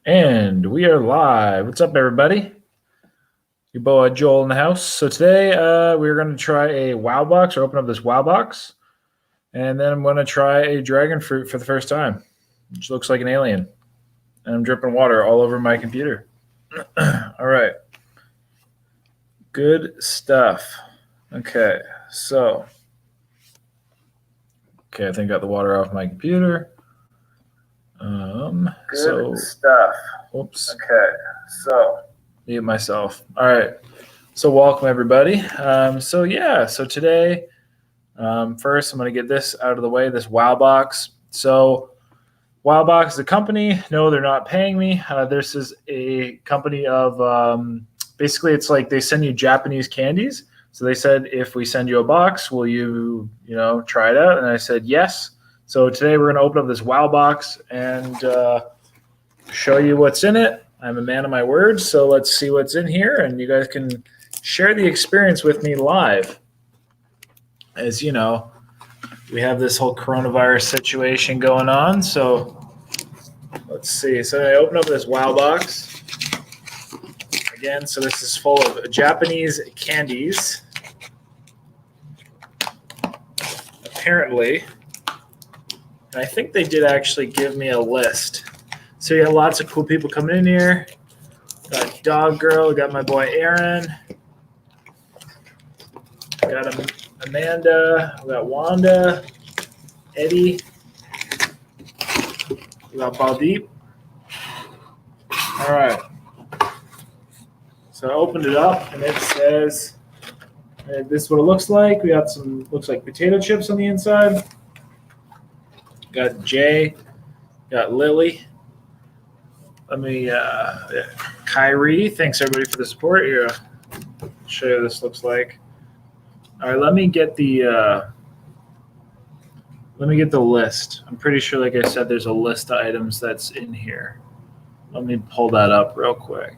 And we are live. What's up, everybody? Your boy Joel in the house. So today we're going to try a WoW box, or open up this WoW box. And then I'm going to try a dragon fruit for the first time, which looks like an alien. And I'm dripping water all over my computer. All right. Good stuff. Okay, so. Okay, I think I got the water off my computer. Good stuff. Oops. Okay, so. Mute myself. All right. So welcome everybody. So today, first I'm going to get this out of the way. This WoWbox. So WoWbox is a company. No, they're not paying me. This is a company of basically it's like they send you Japanese candies. So they said, if we send you a box, will you try it out? And I said yes. So today we're going to open up this WoWbox and show you what's in it. I'm a man of my word, so let's see what's in here, and you guys can share the experience with me live. As you know, we have this whole coronavirus situation going on, so let's see. So I open up this WoWbox. Again, so this is full of Japanese candies. Apparently, and I think they did actually give me a list. So you got lots of cool people coming in here. Got Dog Girl, got my boy Aaron. Got Amanda, we got Wanda, Eddie. We got Baldeep. All right. So I opened it up and it says, this is what it looks like. We got some, looks like potato chips on the inside. Got Jay, got Lily. Let me, Kyrie, thanks everybody for the support. Here, I'll show you what this looks like. All right, let me get the list. I'm pretty sure, like I said, there's a list of items that's in here. Let me pull that up real quick.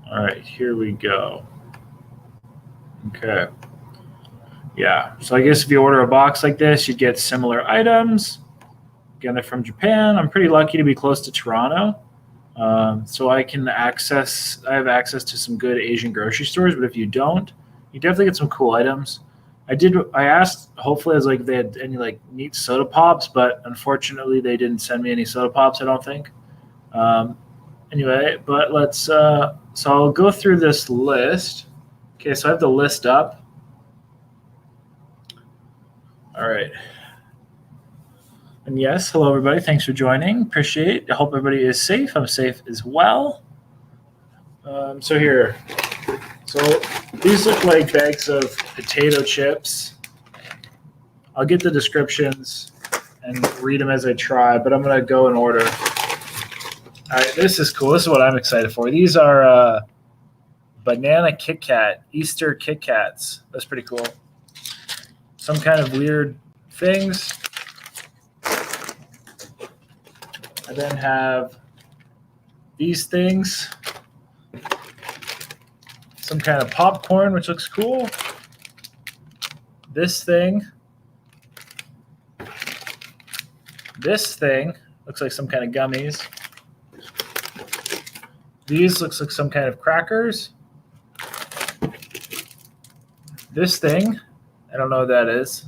All right, here we go. Okay. Yeah, so I guess if you order a box like this, you'd get similar items. Again, they're from Japan. I'm pretty lucky to be close to Toronto. So I have access to some good Asian grocery stores, but if you don't, you definitely get some cool items. I asked, hopefully, if they had any like neat soda pops, but unfortunately they didn't send me any soda pops, I don't think. Anyway, but let's, so I'll go through this list. Okay, so I have the list up. All right. And yes, hello everybody. Thanks for joining. Appreciate it. I hope everybody is safe. I'm safe as well. So here. So these look like bags of potato chips. I'll get the descriptions and read them as I try, but I'm going to go in order. All right, this is cool. This is what I'm excited for. These are banana Kit Kat, Easter Kit Kats. That's pretty cool. Some kind of weird things. I then have these things. Some kind of popcorn, which looks cool. This thing. This thing looks like some kind of gummies. These looks like some kind of crackers. This thing, I don't know what that is.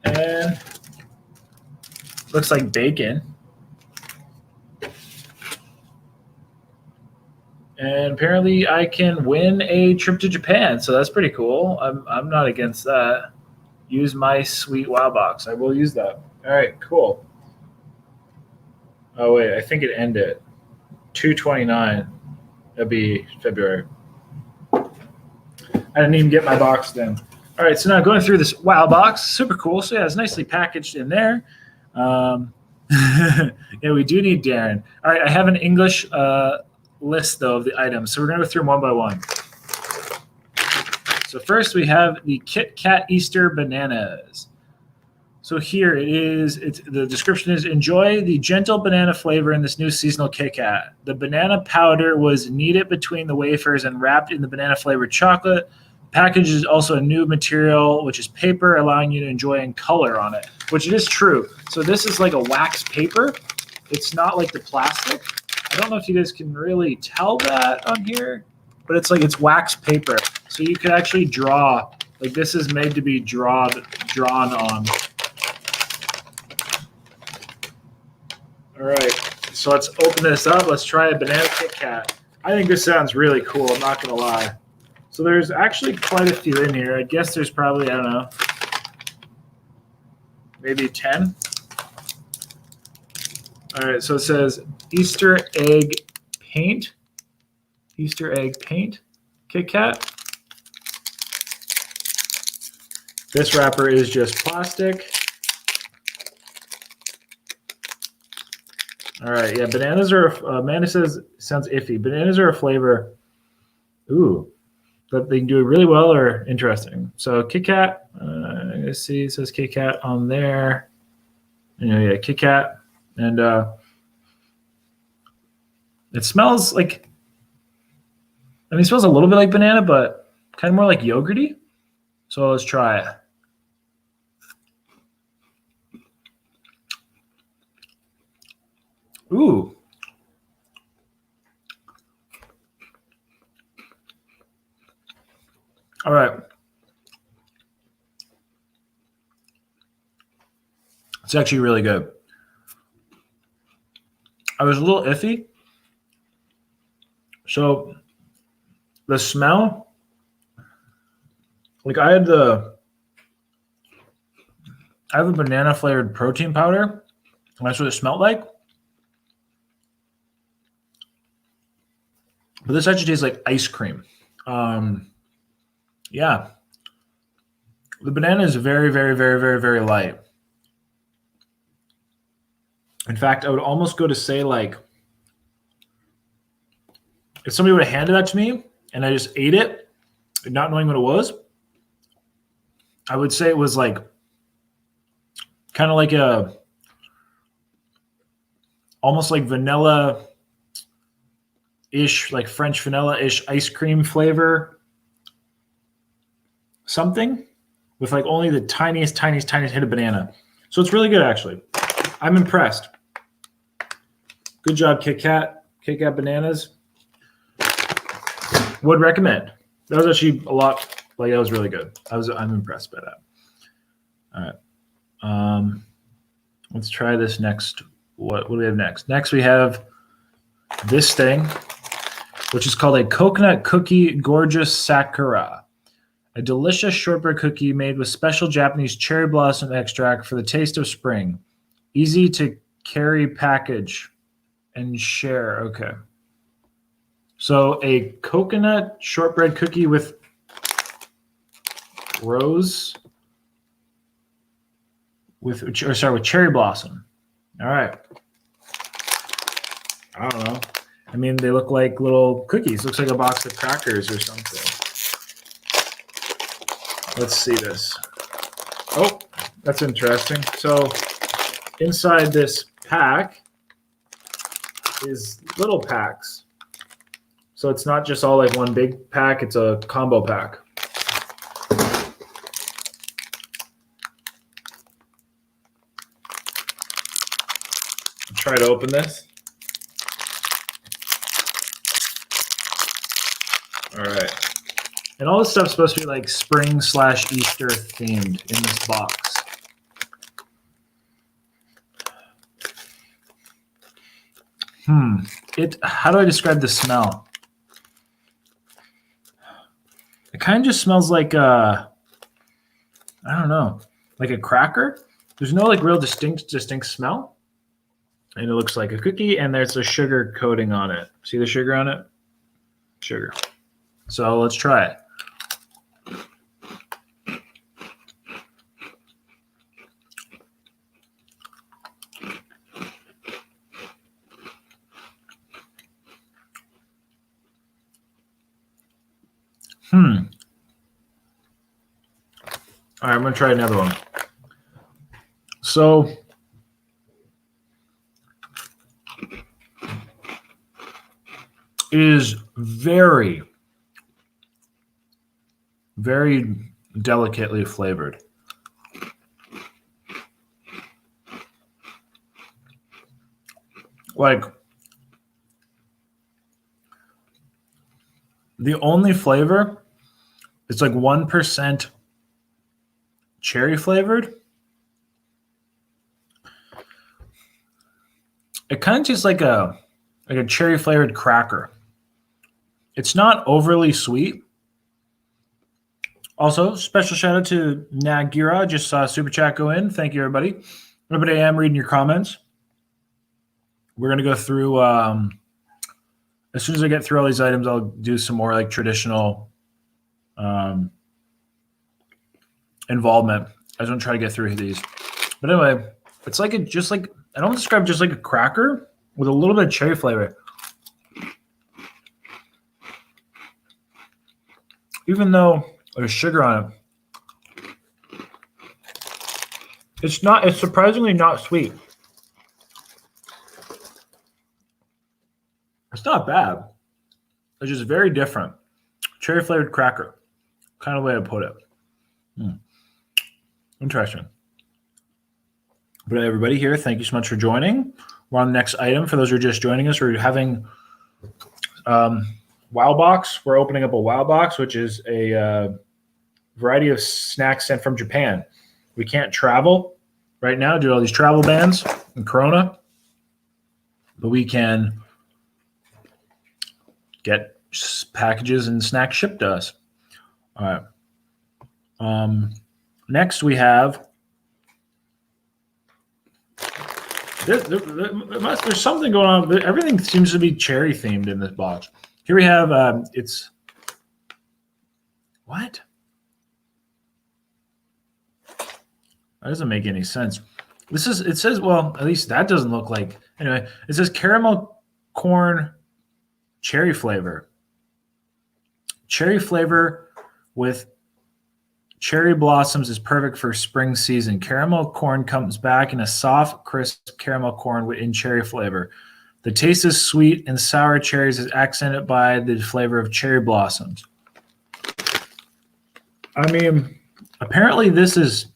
And looks like bacon. And apparently I can win a trip to Japan, so that's pretty cool. I'm not against that. Use my sweet WoWbox. I will use that. All right, cool. Oh, wait, I think it ended 2/29. That'd be February. I didn't even get my box then. All right, so now going through this WoWbox. Super cool. So yeah, it's nicely packaged in there. Yeah, we do need Darren. All right, I have an English list, though, of the items. So we're going to go through them one by one. So first we have the Kit Kat Easter bananas. So here it is. The description is, enjoy the gentle banana flavor in this new seasonal Kit Kat. The banana powder was kneaded between the wafers and wrapped in the banana-flavored chocolate. package is also a new material, which is paper, allowing you to enjoy in color on it, which it is true. So this is like a wax paper. It's not like the plastic. I don't know if you guys can really tell that on here, but it's wax paper. So you could actually draw, like this is made to be drawn on. All right, so let's open this up. Let's try a banana Kit Kat. I think this sounds really cool, I'm not gonna lie. So there's actually quite a few in here. I guess there's probably, I don't know, maybe 10. All right, so it says Easter egg paint. Easter egg paint Kit Kat. This wrapper is just plastic. All right, yeah, bananas are, Amanda says, sounds iffy. Bananas are a flavor, that they can do really well or interesting. So Kit Kat, let's see, it says Kit Kat on there. Yeah, Kit Kat. And it smells like, it smells a little bit like banana, but kind of more like yogurty. So let's try it. Ooh. All right. It's actually really good. I was a little iffy. So the smell, like I have a banana flavored protein powder, and that's what it smelled like. But this actually tastes like ice cream. Yeah. The banana is very, very, very, very, very light. In fact, I would almost go to say, like, if somebody would have handed that to me and I just ate it, not knowing what it was, I would say it was like kind of like almost like vanilla-ish, like French vanilla-ish ice cream flavor, something with like only the tiniest hit of banana. So it's really good, actually. I'm impressed. Good job, Kit Kat. Kit Kat bananas. Would recommend. That was actually a lot. Like that was really good. I'm impressed by that. All right. Let's try this next. What do we have next? Next we have this thing, which is called a coconut cookie gorgeous sakura. A delicious shortbread cookie made with special Japanese cherry blossom extract for the taste of spring. Easy to carry package and share. Okay. So a coconut shortbread cookie with cherry blossom. All right. I don't know. They look like little cookies. Looks like a box of crackers or something. Let's see this. Oh, that's interesting. So inside this pack is little packs. So it's not just all like one big pack, it's a combo pack. I'll try to open this. All right. And all this stuff's supposed to be like spring/Easter themed in this box. How do I describe the smell? It kind of just smells like I don't know, like a cracker. There's no like real distinct smell. And it looks like a cookie, and there's a sugar coating on it. See the sugar on it? Sugar. So let's try it. All right, I'm going to try another one. So it is very, very delicately flavored. Like, the only flavor is like 1% cherry flavored. It kind of tastes like a cherry flavored cracker. It's not overly sweet. Also, special shout out to Nagira. Just saw Super Chat go in. Thank you, everybody. Everybody, I am reading your comments. We're going to go through, as soon as I get through all these items, I'll do some more like traditional involvement. I just want to try to get through these. But anyway, it's like I don't describe just like a cracker with a little bit of cherry flavor. Even though there's sugar on it, it's surprisingly not sweet. It's not bad. It's just very different. Cherry flavored cracker. Kind of way to put it. Interesting. But everybody here, thank you so much for joining. We're on the next item. For those who are just joining us, we're having Wow Box. We're opening up a Wow Box, which is a variety of snacks sent from Japan. We can't travel right now due to all these travel bans and Corona, but we can get packages and snacks shipped to us. All right. Next, we have there's something going on. Everything seems to be cherry themed in this box. Here we have it's what? That doesn't make any sense. It says, well, at least that doesn't look like. Anyway, it says caramel corn cherry flavor. Cherry flavor with cherry blossoms is perfect for spring season. Caramel corn comes back in a soft, crisp caramel corn in cherry flavor. The taste is sweet and sour cherries is accented by the flavor of cherry blossoms. I mean, apparently this is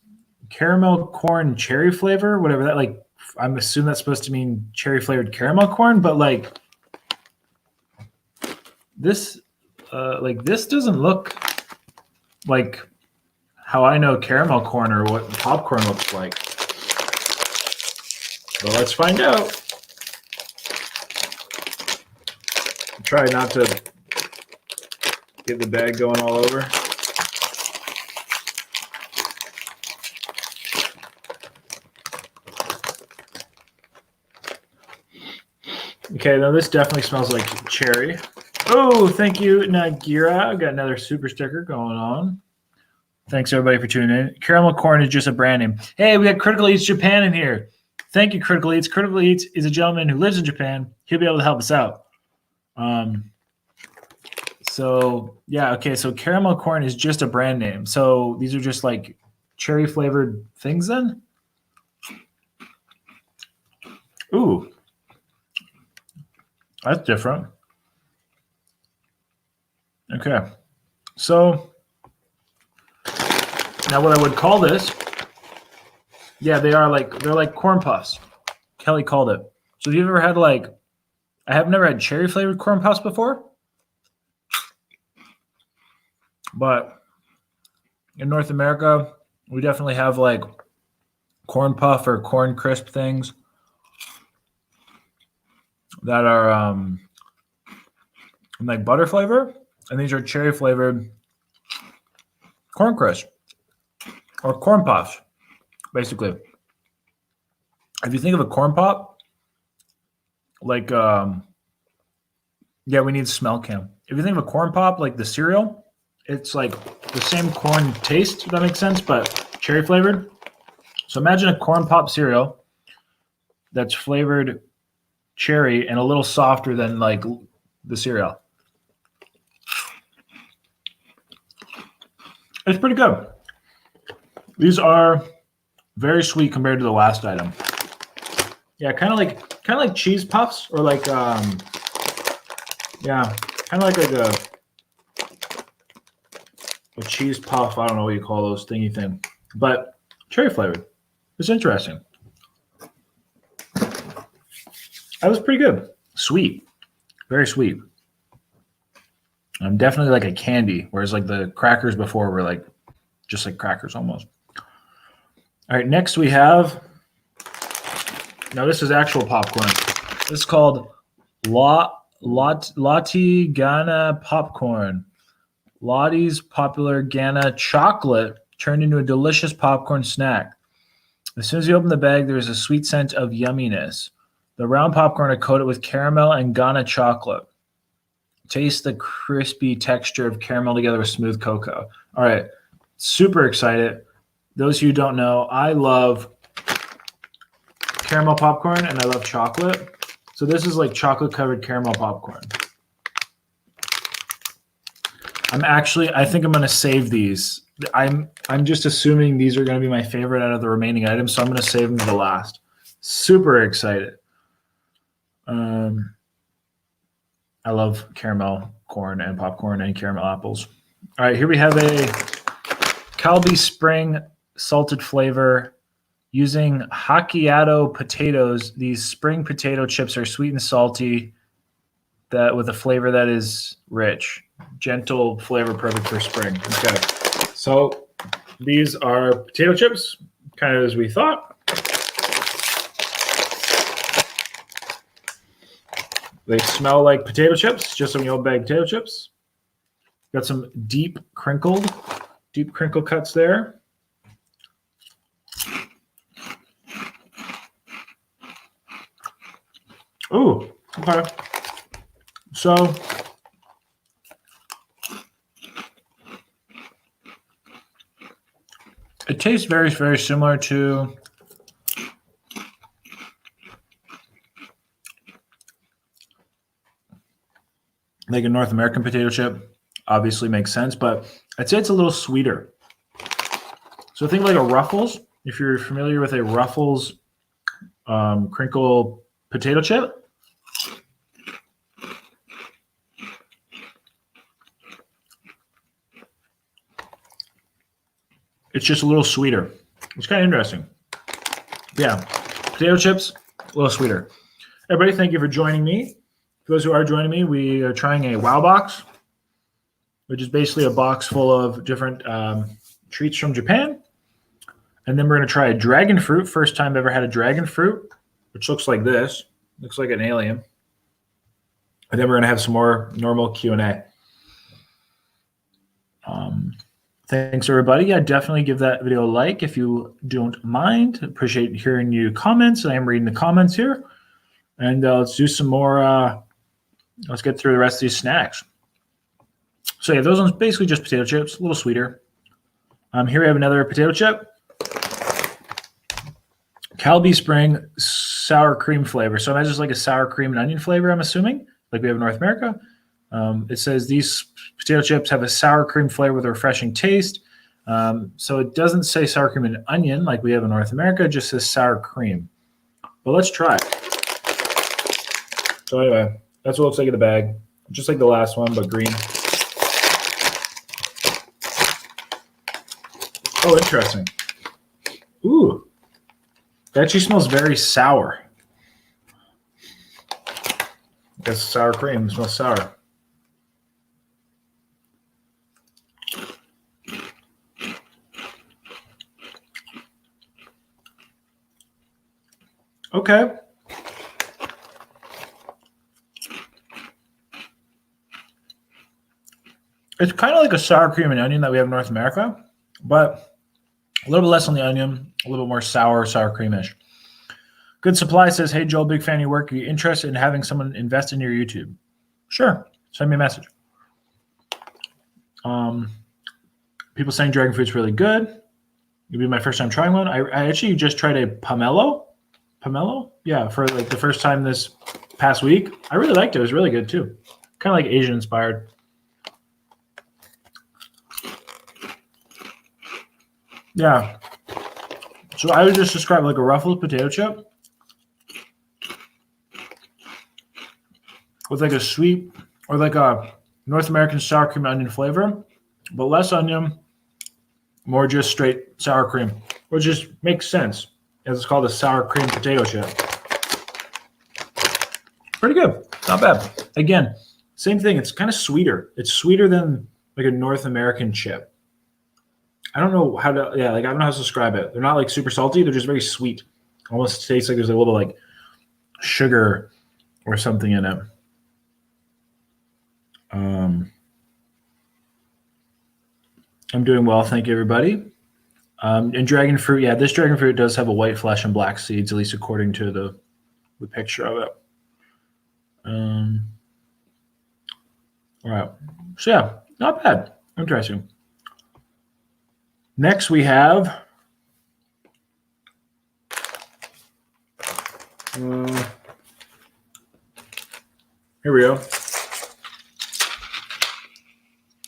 caramel corn cherry flavor, whatever that, like, I'm assuming that's supposed to mean cherry flavored caramel corn, but like this doesn't look like how I know caramel corn or what popcorn looks like. So let's find out. Try not to get the bag going all over. Okay, now this definitely smells like cherry. Oh, thank you, Nagira. I got another super sticker going on. Thanks, everybody, for tuning in. Caramel corn is just a brand name. Hey, we got Critical Eats Japan in here. Thank you, Critical Eats. Critical Eats is a gentleman who lives in Japan. He'll be able to help us out. So caramel corn is just a brand name. So these are just like cherry flavored things then? Ooh. That's different. Okay. So now what I would call this, yeah, they're like corn puffs. Kelly called it. So have you ever had I have never had cherry flavored corn puffs before, but in North America, we definitely have like corn puff or corn crisp things that are like butter flavor, and these are cherry flavored corn crisp or corn puffs, basically. If you think of a corn pop, like we need smell cam. If you think of a corn pop, like the cereal, it's like the same corn taste, if that makes sense, but cherry flavored. So imagine a corn pop cereal that's flavored cherry and a little softer than like the cereal. It's pretty good. These are very sweet compared to the last item. Yeah, kind of like cheese puffs, or like kind of like a a cheese puff. I don't know what you call those thingy thing, but cherry flavored. It's interesting. That was pretty good. Sweet, very sweet. Definitely like a candy, whereas like the crackers before were like just like crackers almost. All right, next we have. Now this is actual popcorn. This is called Lottie Ghana popcorn. Lottie's popular Ghana chocolate turned into a delicious popcorn snack. As soon as you open the bag, there is a sweet scent of yumminess. The round popcorn are coated with caramel and Ghana chocolate. Taste the crispy texture of caramel together with smooth cocoa. All right, super excited. Those of you who don't know, I love caramel popcorn and I love chocolate. So this is like chocolate covered caramel popcorn. I think I'm going to save these. I'm just assuming these are going to be my favorite out of the remaining items, so I'm going to save them to the last. Super excited. I love caramel corn and popcorn and caramel apples. All right, here we have a Calbee Spring salted flavor using Hackeado potatoes. These spring potato chips are sweet and salty, that with a flavor that is rich, gentle flavor, perfect for spring. Okay, so these are potato chips, kind of as we thought. They smell like potato chips, just some old bag potato chips. Got some deep crinkle cuts there. Ooh, okay. So it tastes very, very similar to like a North American potato chip. Obviously makes sense, but I'd say it's a little sweeter. So think like a Ruffles. If you're familiar with a Ruffles crinkle potato chip, it's just a little sweeter. It's kind of interesting. Yeah, potato chips, a little sweeter. Everybody, thank you for joining me. For those who are joining me, we are trying a Wow Box, which is basically a box full of different treats from Japan. And then we're going to try a dragon fruit. First time I've ever had a dragon fruit, which looks like this. Looks like an alien. And then we're going to have some more normal Q&A. Thanks, everybody. Yeah, definitely give that video a like if you don't mind. Appreciate hearing your comments. I am reading the comments here. And let's do some more. Let's get through the rest of these snacks. So yeah, those ones basically just potato chips, a little sweeter. Here we have another potato chip. Calbee Spring sour cream flavor. So imagine just like a sour cream and onion flavor, I'm assuming, like we have in North America. It says these potato chips have a sour cream flavor with a refreshing taste. So it doesn't say sour cream and onion like we have in North America. It just says sour cream. But let's try it. So anyway, that's what it looks like in the bag. Just like the last one, but green. Oh, interesting. Ooh. It actually smells very sour. That's sour cream. It smells sour. Okay. It's kind of like a sour cream and onion that we have in North America, but a little bit less on the onion, a little bit more sour creamish. Good Supply says, hey, Joel, big fan of your work. Are you interested in having someone invest in your YouTube? Sure. Send me a message. People saying dragon fruit's really good. It'll be my first time trying one. I actually just tried a pomelo. Pomelo? Yeah, for like the first time this past week. I really liked it. It was really good too. Kind of like Asian inspired. Yeah. So I would just describe like a Ruffles potato chip with like a sweet or like a North American sour cream and onion flavor. but less onion, more just straight sour cream, which just makes sense as it's called a sour cream potato chip. Pretty good. Not bad. Again, same thing. It's kind of sweeter. It's sweeter than like a North American chip. I don't know how to, I don't know how to describe it. They're not like super salty. They're just very sweet. Almost tastes like there's a little like sugar or something in it. I'm doing well. Thank you, everybody. And dragon fruit. Yeah, this dragon fruit does have a white flesh and black seeds, at least according to the picture of it. All right. So yeah, not bad. Interesting. Next we have here we go.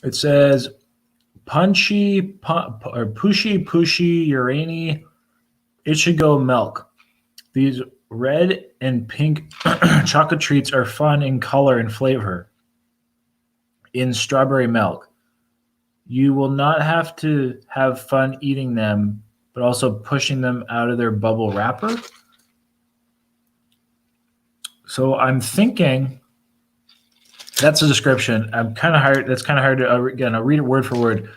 It says Pushy Urani Ichigo milk. These red and pink chocolate treats are fun in color and flavor. In strawberry milk. You will not have to have fun eating them, but also pushing them out of their bubble wrapper. So I'm thinking that's the description. I'm kind of hard. That's kind of hard to again. I'll read it word for word.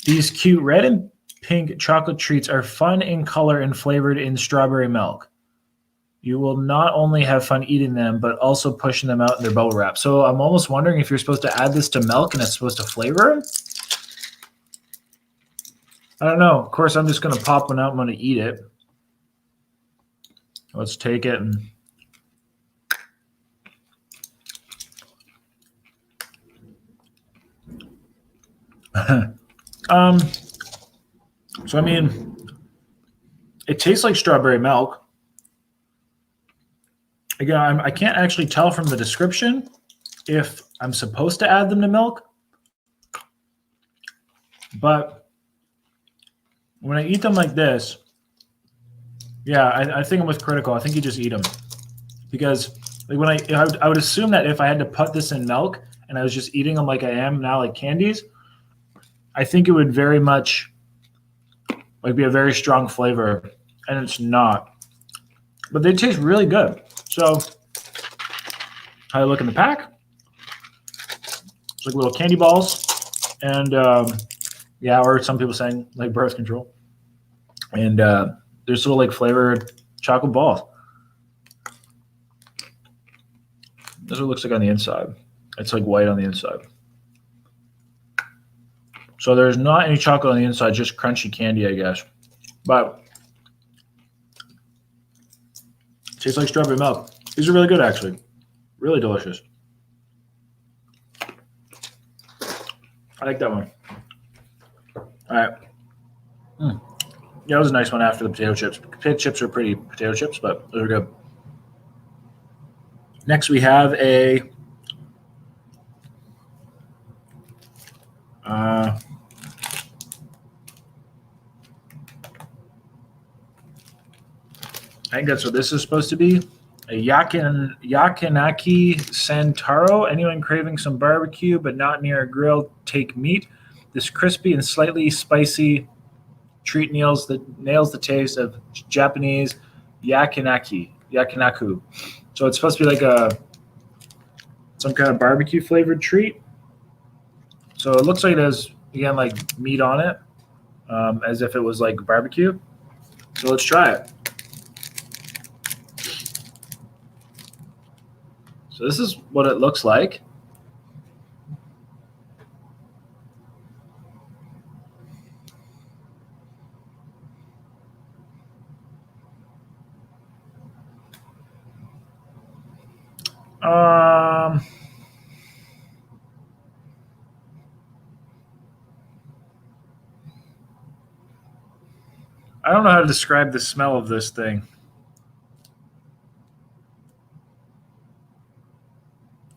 These cute red and pink chocolate treats are fun in color and flavored in strawberry milk. You will not only have fun eating them, but also pushing them out in their bubble wrap. So I'm almost wondering if you're supposed to add this to milk and it's supposed to flavor it. I don't know. Of course, I'm just going to pop one out. I'm going to eat it. Let's take it and so I mean, it tastes like strawberry milk. Again, I can't actually tell from the description if I'm supposed to add them to milk, but when I eat them like this, yeah, I think I'm with Critical. I think you just eat them because like when I would assume that if I had to put this in milk and I was just eating them like I am now, like candies, I think it would very much like be a very strong flavor, and it's not. But they taste really good. So how I look in the pack, it's like little candy balls, and or some people saying like birth control, and there's little like flavored chocolate balls. This is what it looks like on the inside. It's like white on the inside. So there's not any chocolate on the inside, just crunchy candy, I guess. But it tastes like strawberry milk. These are really good, actually. Really delicious. I like that one. All right. Yeah, it was a nice one after the potato chips. Potato chips are pretty potato chips, but those are good. Next, we have a I think that's what this is supposed to be. A Yakinaki Santaro. Anyone craving some barbecue but not near a grill, take meat. This crispy and slightly spicy treat nails the taste of Japanese yakinaku. So it's supposed to be like some kind of barbecue flavored treat. So it looks like it has again like meat on it, as if it was like barbecue. So let's try it. So this is what it looks like. I don't know how to describe the smell of this thing.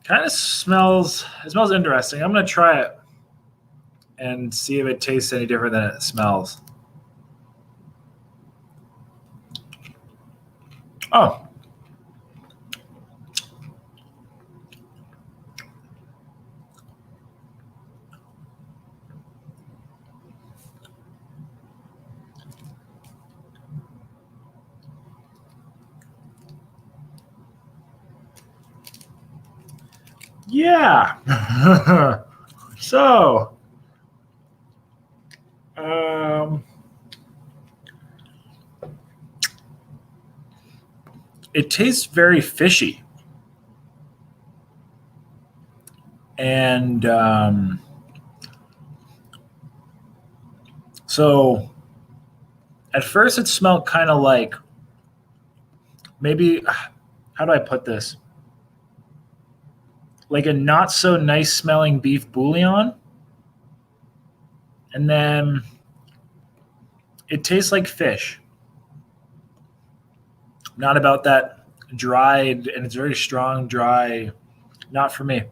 It smells interesting. I'm going to try it and see if it tastes any different than it smells. Oh. yeah. So, it tastes very fishy. And so at first it smelled kind of like maybe, how do I put this? Like a not so nice smelling beef bouillon. And then it tastes like fish. Not about that dried, and it's very strong, dry. Not for me.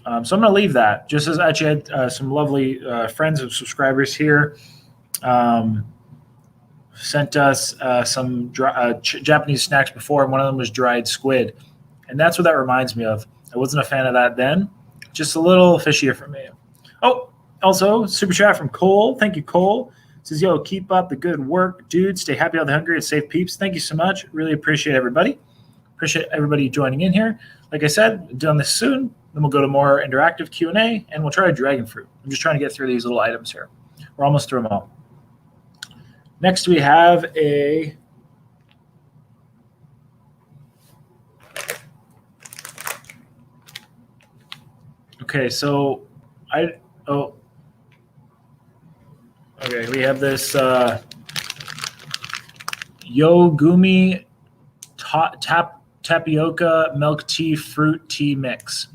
So I'm going to leave that. Just as I actually had some lovely friends and subscribers here sent us some Japanese snacks before, and one of them was dried squid. And that's what that reminds me of. I wasn't a fan of that then. Just a little fishier for me. Oh, also, super chat from Cole. Thank you, Cole. Says, yo, keep up the good work, dude. Stay happy, healthy, hungry, and safe peeps. Thank you so much. Really appreciate everybody. Appreciate everybody joining in here. Like I said, done this soon. Then we'll go to more interactive Q&A, and we'll try dragon fruit. I'm just trying to get through these little items here. We're almost through them all. Next, we have a okay. So okay. We have this Yogumi tapioca milk tea fruit tea mix.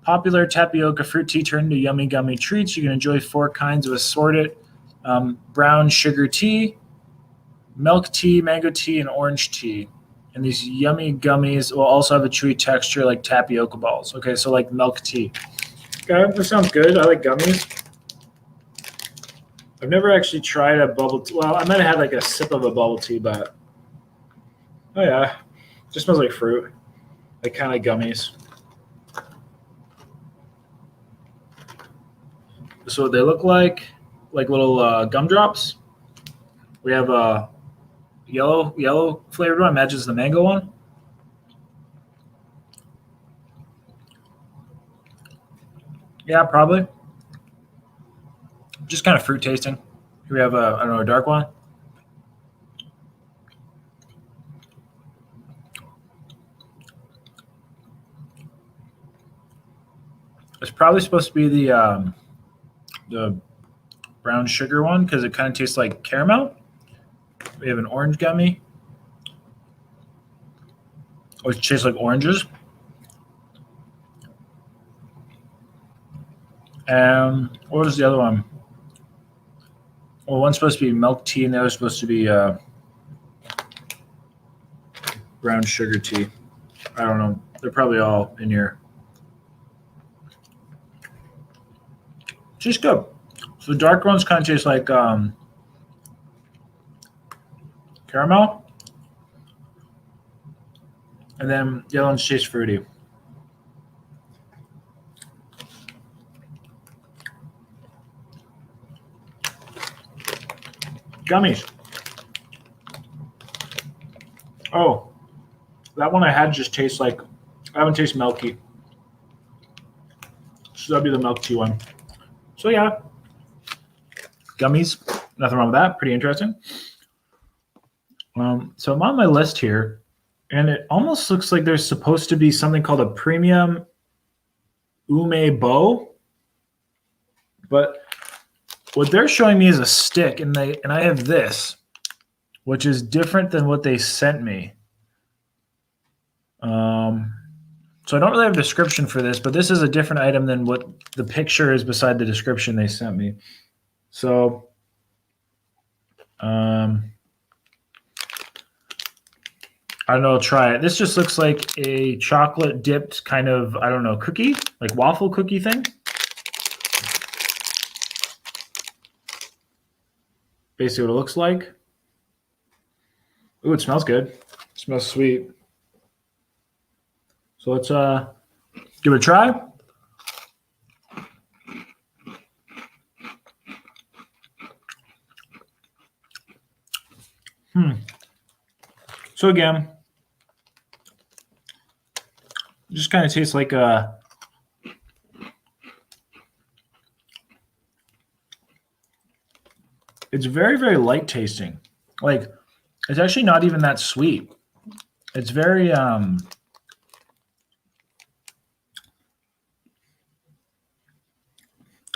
Popular tapioca fruit tea turned into yummy gummy treats. You can enjoy 4 kinds of assorted brown sugar tea, milk tea, mango tea, and orange tea. And these yummy gummies will also have a chewy texture like tapioca balls. Okay, so like milk tea. Okay, that sounds good. I like gummies. I've never actually tried a bubble tea. Well, I might have had like a sip of a bubble tea, but oh yeah, it just smells like fruit, like kind of gummies. This is what they look like little gumdrops. We have a yellow flavored one. Matches the mango one. Yeah, probably. Just kind of fruit tasting. Here we have a dark one. It's probably supposed to be the brown sugar one because it kind of tastes like caramel. We have an orange gummy, which tastes like oranges. What was the other one? Well, one's supposed to be milk tea, and the other's supposed to be brown sugar tea. I don't know. They're probably all in here. Just good. So the dark ones kind of taste like caramel, and then the other ones taste fruity. Gummies. Oh, that one I had just tastes like, that one tastes milky. So that'd be the milk tea one. So yeah, gummies. Nothing wrong with that. Pretty interesting. So I'm on my list here, and it almost looks like there's supposed to be something called a premium umebo, but what they're showing me is a stick, and I have this, which is different than what they sent me. So I don't really have a description for this, but this is a different item than what the picture is beside the description they sent me. So, I don't know. I'll try it. This just looks like a chocolate dipped kind of, I don't know, cookie, like waffle cookie thing. Basically what it looks like. Ooh, it smells good. It smells sweet. So let's give it a try. So again, just kind of tastes like it's very, very light tasting. Like, it's actually not even that sweet. It's very I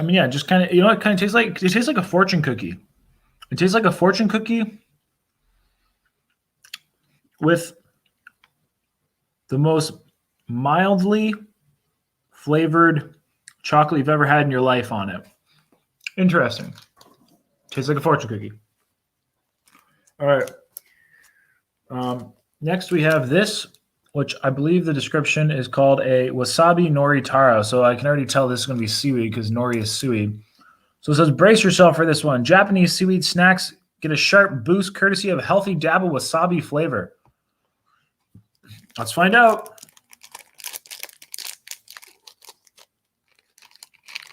mean, yeah, just kind of, you know, it kind of tastes like, it tastes like a fortune cookie. It tastes like a fortune cookie with the most mildly flavored chocolate you've ever had in your life on it. Interesting. Tastes like a fortune cookie. All right. Next, we have this, which I believe the description is called a wasabi nori taro. So I can already tell this is going to be seaweed because nori is seaweed. So it says, brace yourself for this one. Japanese seaweed snacks get a sharp boost courtesy of a healthy dab of wasabi flavor. Let's find out.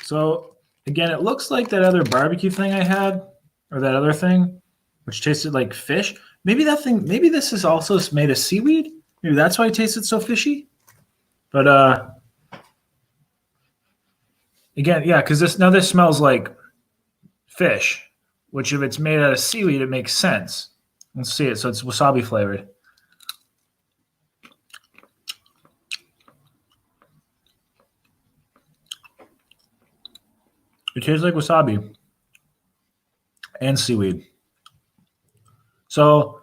So again, it looks like that other barbecue thing I had, or that other thing, which tasted like fish. Maybe that thing, maybe this is also made of seaweed. Maybe that's why it tasted so fishy. But again, yeah, because this smells like fish, which if it's made out of seaweed, it makes sense. Let's see it. So it's wasabi flavored. It tastes like wasabi and seaweed. So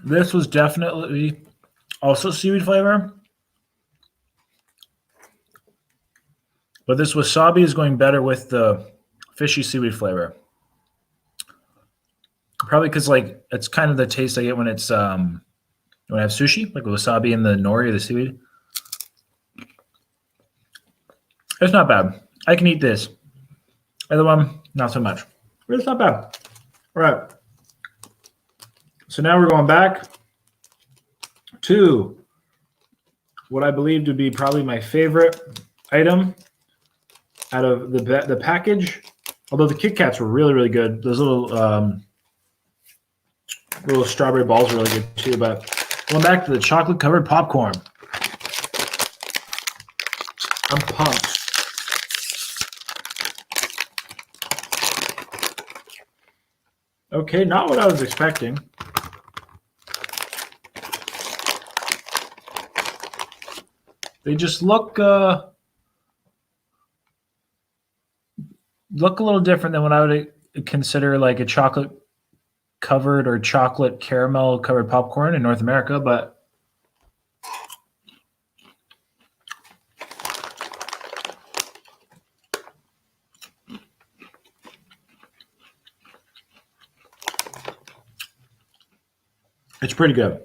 this was definitely also seaweed flavor. But this wasabi is going better with the fishy seaweed flavor. Probably because like it's kind of the taste I get when it's when I have sushi, like wasabi and the nori or the seaweed. It's not bad. I can eat this. Other one, not so much. But it's not bad. All right. So now we're going back to what I believe to be probably my favorite item out of the package. Although the Kit Kats were really, really good. Those little strawberry balls are really good too. But going back to the chocolate covered popcorn. I'm pumped. Okay, not what I was expecting. They just look a little different than what I would consider like a chocolate covered or chocolate caramel covered popcorn in North America, but it's pretty good.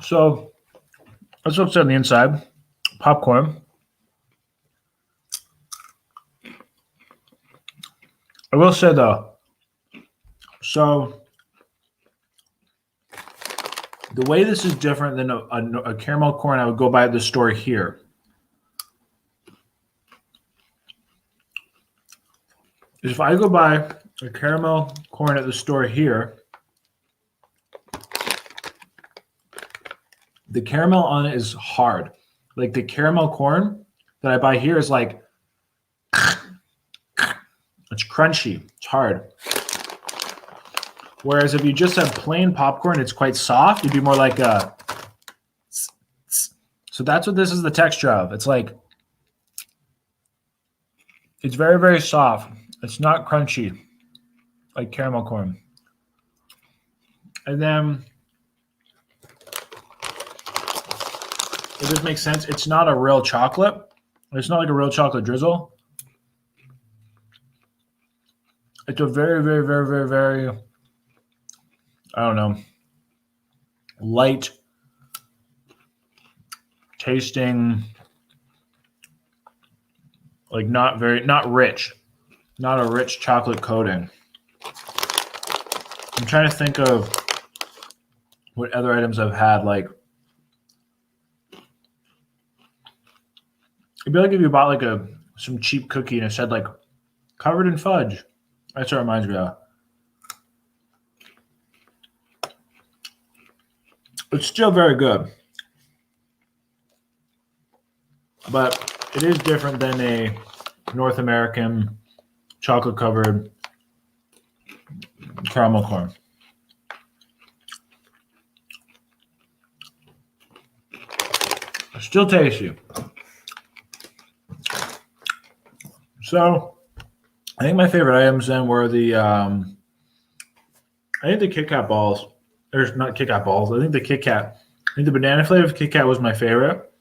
So let's look on the inside. Popcorn. I will say though, so the way this is different than a caramel corn I would go buy at the store here is if I go buy a caramel corn at the store here, the caramel on it is hard. Like the caramel corn that I buy here is like, it's crunchy, it's hard. Whereas if you just have plain popcorn, it's quite soft. It'd be more like a. So that's what this is the texture of. It's like, it's very, very soft. It's not crunchy like caramel corn. And then, if this makes sense, it's not a real chocolate. It's not like a real chocolate drizzle. It's a very, very, very, very, very, I don't know, light tasting, like not rich, not a rich chocolate coating. I'm trying to think of what other items I've had. Like, it'd be like if you bought like some cheap cookie and it said like covered in fudge. That's what it reminds me of. It's still very good. But it is different than a North American chocolate-covered caramel corn. Still tasty. So, I think my favorite items then were the, I think the Kit Kat balls. There's not Kit Kat balls. I think the Kit Kat. I think the banana flavored Kit Kat was my favorite,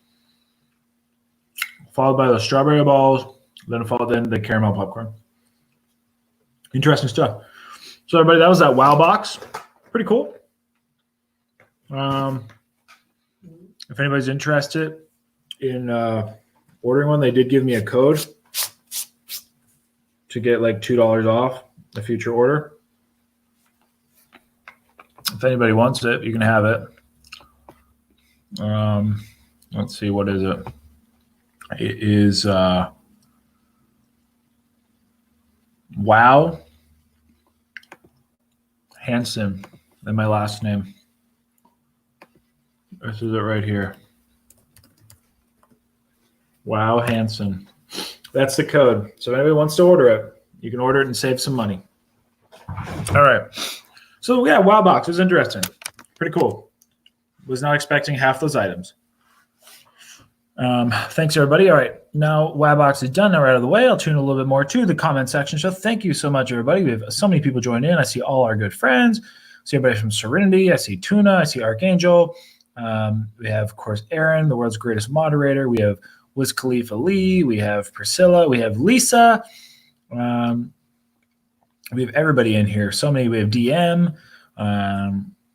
followed by the strawberry balls, then the caramel popcorn. Interesting stuff. So everybody, that was that Wow box. Pretty cool. If anybody's interested in ordering one, they did give me a code to get like $2 off a future order. If anybody wants it, you can have it. Let's see, what is it? It is Wow Hansen, and my last name. This is it right here. Wow Hansen. That's the code. So if anybody wants to order it, you can order it and save some money. All right. So yeah, Wow box was interesting. Pretty cool. Was not expecting half those items. Thanks everybody. All right, now Wow box is done. Now we're out of the way. I'll tune a little bit more to the comment section. So thank you so much, everybody. We have so many people joined in. I see all our good friends. I see everybody from Serenity. I see Tuna. I see Archangel. We have, of course, Aaron, the world's greatest moderator. We have Wiz Khalifa Lee. We have Priscilla. We have Lisa. We have everybody in here. So many. We have DM.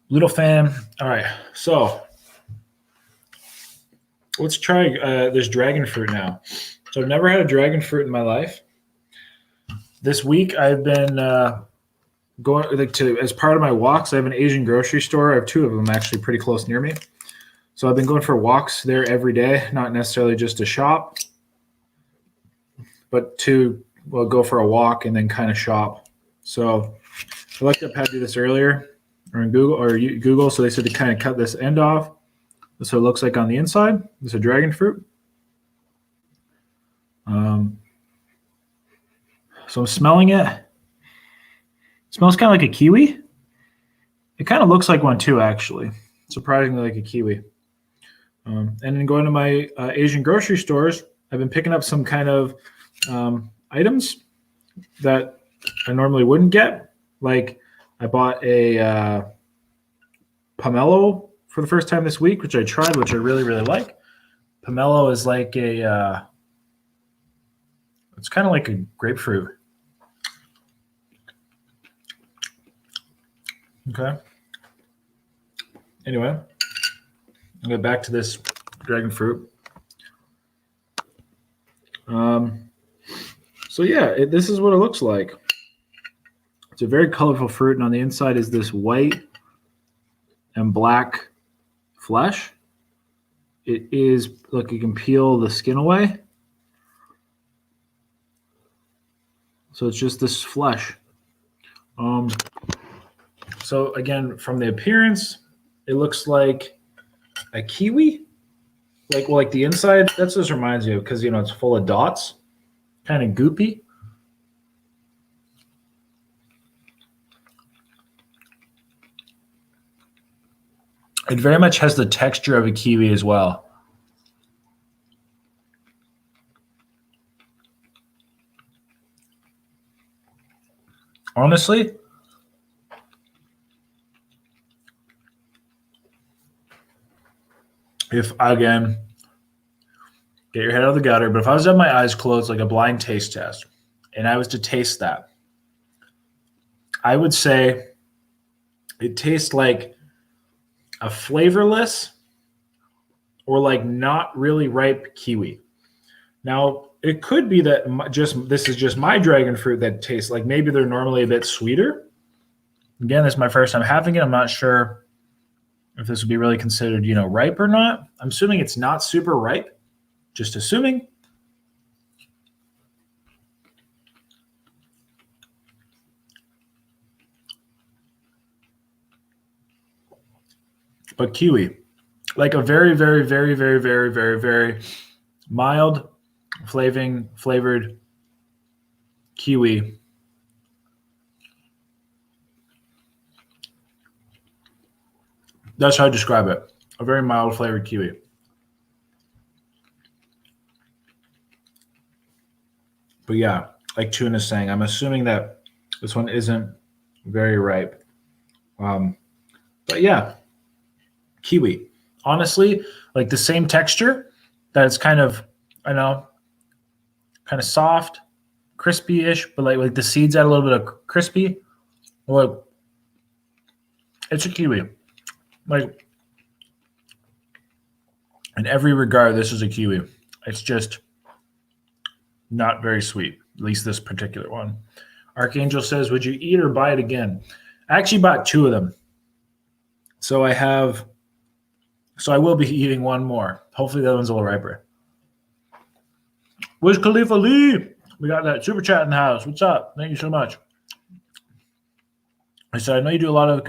Little fan. All right, so let's try this dragon fruit now. So I've never had a dragon fruit in my life. This week I've been going to as part of my walks. I have an Asian grocery store. I have two of them actually pretty close near me. So I've been going for walks there every day, not necessarily just to shop, but to go for a walk and then kind of shop. So I looked up how to do this earlier or in Google. So they said to kind of cut this end off. So it looks like on the inside. It's a dragon fruit. So I'm smelling it. It smells kind of like a kiwi. It kind of looks like one too, actually. Surprisingly like a kiwi. And then going to my Asian grocery stores, I've been picking up some kind of items that I normally wouldn't get. Like I bought a pomelo for the first time this week, which I tried, which I really, really like. Pomelo is like it's kind of like a grapefruit. Okay. Anyway, I'll get back to this dragon fruit. So yeah, this is what it looks like. It's a very colorful fruit, and on the inside is this white and black flesh. It is, look, you can peel the skin away. So it's just this flesh. So again, from the appearance, it looks like a kiwi. Like the inside, that's what this reminds me of because, it's full of dots, kind of goopy. It very much has the texture of a kiwi as well. Honestly, if, again, get your head out of the gutter, but if I was to have my eyes closed like a blind taste test and I was to taste that, I would say it tastes like a flavorless or like not really ripe kiwi. Now, it could be that this is just my dragon fruit that tastes like maybe they're normally a bit sweeter. Again, this is my first time having it. I'm not sure if this would be really considered, ripe or not. I'm assuming it's not super ripe, just assuming. but kiwi, like a very, very, very, very, very, very, very mild flavored kiwi. That's how I describe it. A very mild flavored kiwi. But yeah, like Tune is saying, I'm assuming that this one isn't very ripe. But yeah, kiwi. Honestly, like the same texture, that it's kind of, I know, kind of soft, crispy-ish, but like the seeds add a little bit of crispy. Well, it's a kiwi. Like, in every regard, this is a kiwi. It's just not very sweet, at least this particular one. Archangel says, would you eat or buy it again? I actually bought 2 of them. So I will be eating one more. Hopefully that one's a little riper. Wiz Khalifa Lee? We got that super chat in the house. What's up? Thank you so much. I said, I know you do a lot of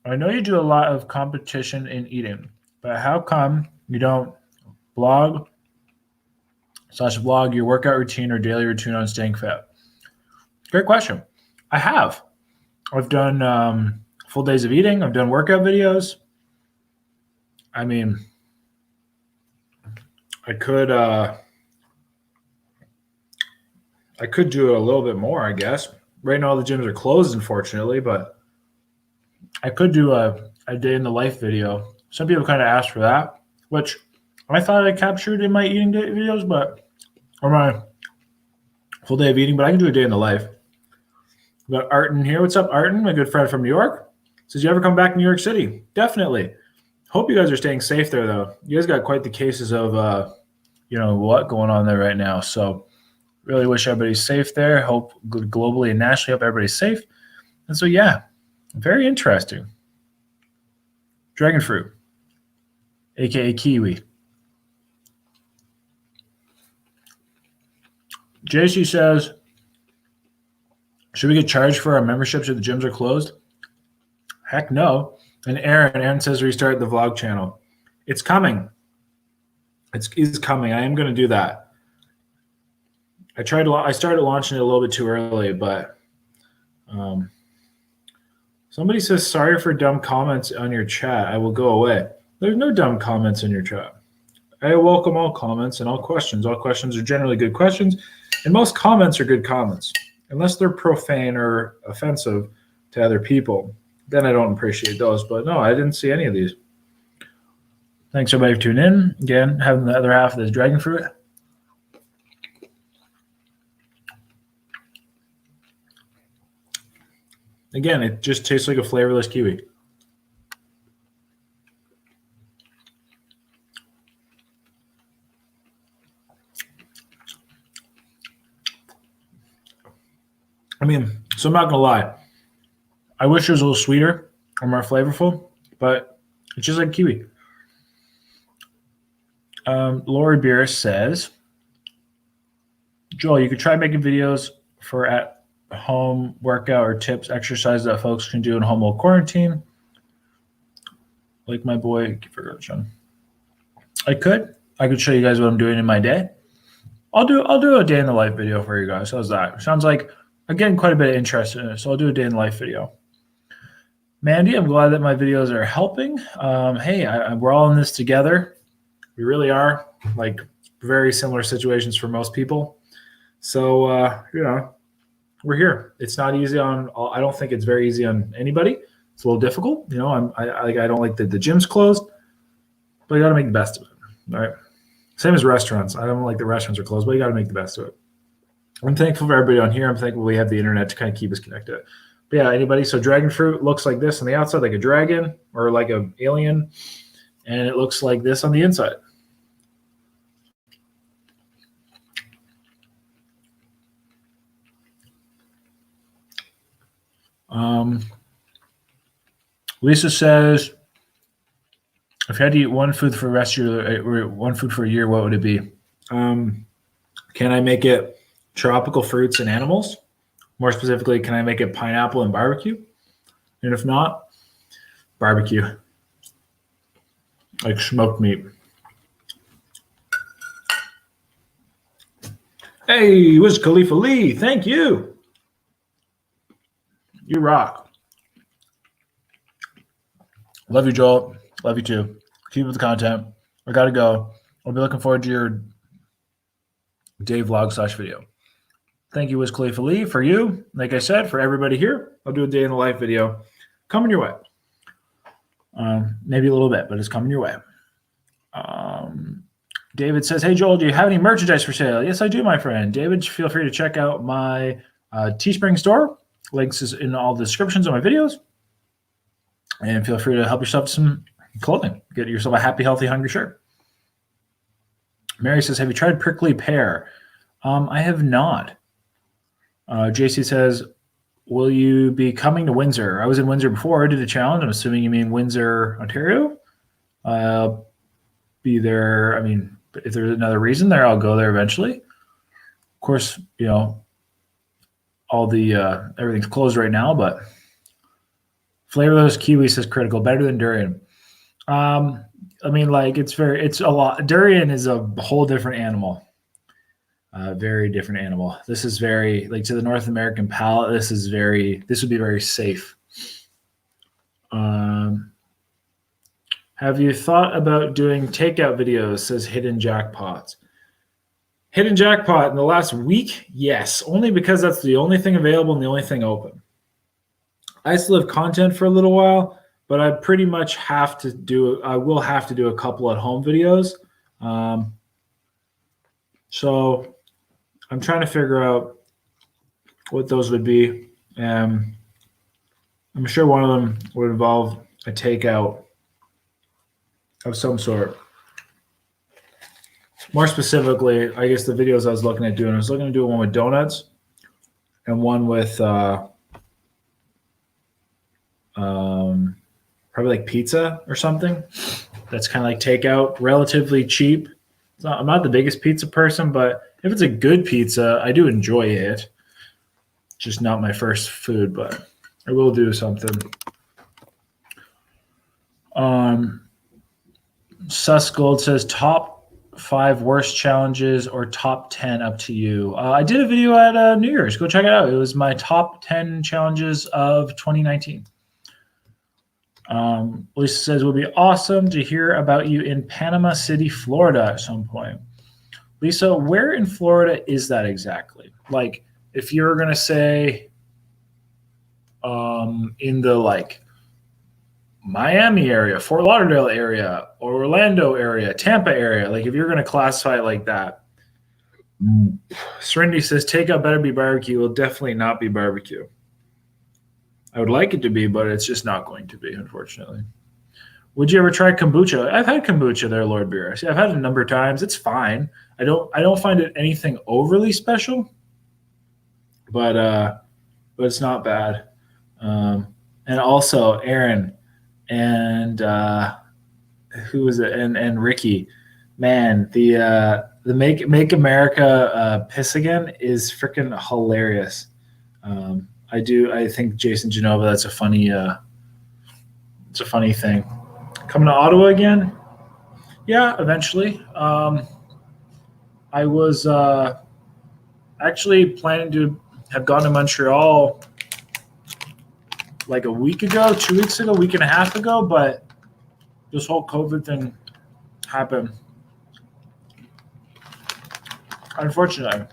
I know you do a lot of competition in eating, but how come you don't vlog your workout routine or daily routine on staying fit? Great question. I have. I've done full days of eating. I've done workout videos. I mean, I could do a little bit more, I guess. Right now, the gyms are closed, unfortunately, but I could do a day in the life video. Some people kind of asked for that, which I thought I captured in my eating day videos, or my full day of eating, but I can do a day in the life. We got Arton here. What's up, Arton? My good friend from New York. Says, you ever come back to New York City? Definitely. Hope you guys are staying safe there, though. You guys got quite the cases of, what going on there right now. So really wish everybody's safe there. Hope globally and nationally, hope everybody's safe. And so, yeah, very interesting. Dragon fruit, a.k.a. kiwi. JC says, should we get charged for our memberships if the gyms are closed? Heck no. And Aaron says restart the vlog channel. It's coming. It's coming. I am going to do that. I started launching it a little bit too early, but somebody says, sorry for dumb comments on your chat. I will go away. There's no dumb comments in your chat. I welcome all comments and all questions. All questions are generally good questions, and most comments are good comments, unless they're profane or offensive to other people. Then I don't appreciate those. But no, I didn't see any of these. Thanks everybody for tuning in. Again, having the other half of this dragon fruit. Again, it just tastes like a flavorless kiwi. I mean, so I'm not going to lie. I wish it was a little sweeter or more flavorful, but it's just like kiwi. Lori Beer says, Joel, you could try making videos for at-home workout or tips, exercise that folks can do in home while quarantine. Like my boy, I could show you guys what I'm doing in my day. I'll do a day in the life video for you guys. How's that? Sounds like I'm getting quite a bit of interest in it, so I'll do a day in the life video. Mandy, I'm glad that my videos are helping. Hey, we're all in this together. We really are, like very similar situations for most people. So, we're here. It's not easy I don't think it's very easy on anybody. It's a little difficult. I don't like that the gym's closed, but you got to make the best of it. All right. Same as restaurants. I don't like the restaurants are closed, but you got to make the best of it. I'm thankful for everybody on here. I'm thankful we have the internet to kind of keep us connected. But yeah, anybody. So dragon fruit looks like this on the outside, like a dragon or like an alien. And it looks like this on the inside. Lisa says, if you had to eat one food for the rest of one food for a year, what would it be? Can I make it tropical fruits and animals? More specifically, can I make it pineapple and barbecue? And if not, barbecue. Like smoked meat. Hey, Wiz Khalifa Lee. Thank you. You rock. Love you, Joel. Love you too. Keep up the content. I gotta go. I'll be looking forward to your day vlog / video. Thank you, Wiz Khalifa Lee. For you, like I said, for everybody here, I'll do a day in the life video coming your way. Maybe a little bit, but it's coming your way. David says, hey, Joel, do you have any merchandise for sale? Yes, I do, my friend. David, feel free to check out my Teespring store. Links is in all the descriptions of my videos. And feel free to help yourself some clothing. Get yourself a happy, healthy, hungry shirt. Mary says, have you tried prickly pear? I have not. JC says, will you be coming to Windsor? I was in Windsor before. I did a challenge. I'm assuming you mean Windsor, Ontario. I'll be there. I mean, if there's another reason there, I'll go there eventually. Of course, you know, all the everything's closed right now, but flavorless kiwi says critical, better than durian. I mean, like it's a lot. Durian is a whole different animal. Very different animal. This is very, like, to the North American palate, this would be very safe. Have you thought about doing takeout videos, says Hidden Jackpots? Hidden Jackpot in the last week? Yes, only because that's the only thing available and the only thing open. I still have content for a little while, but I pretty much I will have to do a couple at home videos. So I'm trying to figure out what those would be. I'm sure one of them would involve a takeout of some sort. More specifically, I guess the videos I was looking at doing, I was looking to do one with donuts and one with probably like pizza or something. That's kind of like takeout, relatively cheap. I'm not the biggest pizza person, but if it's a good pizza, I do enjoy it. Just not my first food, but I will do something. Sus Gold says top 5 worst challenges or top 10, up to you. I did a video at New Year's. Go check it out. It was my top 10 challenges of 2019. Lisa says, it would be awesome to hear about you in Panama City, Florida at some point. Lisa, where in Florida is that exactly? Like, if you're going to say in the, like, Miami area, Fort Lauderdale area, Orlando area, Tampa area, like, if you're going to classify it like that. Serenity says, takeout better be barbecue. Will definitely not be barbecue. I would like it to be, but it's just not going to be, unfortunately. Would you ever try kombucha? I've had kombucha there, Lord Beer. I've had it a number of times. It's fine. I don't find it anything overly special, but it's not bad. And also Aaron and who was it? And Ricky, man, the Make America Piss Again is freaking hilarious. I think Jason Genova, that's a funny it's a funny thing. Coming to Ottawa again? Yeah, eventually. I was actually planning to have gone to Montreal like a week ago, 2 weeks ago, week and a half ago, but this whole COVID thing happened. Unfortunately.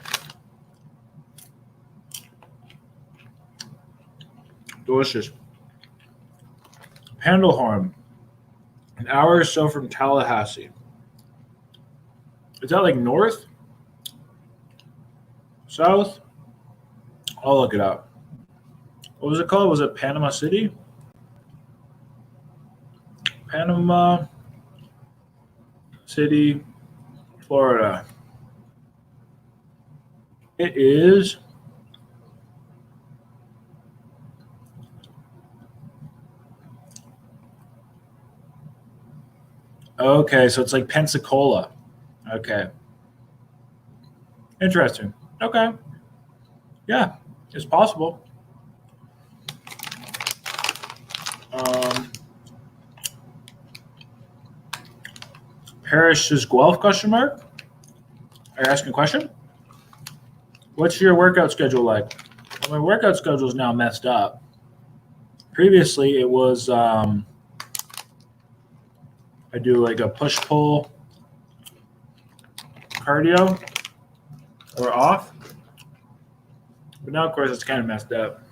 Delicious. Pandelhorn, an hour or so from Tallahassee. Is that like north? South? I'll look it up. What was it called? Was it Panama City? Panama City, Florida. It is okay, so it's like Pensacola. Okay. Interesting. Okay. Yeah, it's possible. Parrish is Guelph, question mark? Are you asking a question? What's your workout schedule like? Well, my workout schedule is now messed up. Previously, it was I do like a push-pull cardio or off. But now, of course, it's kind of messed up,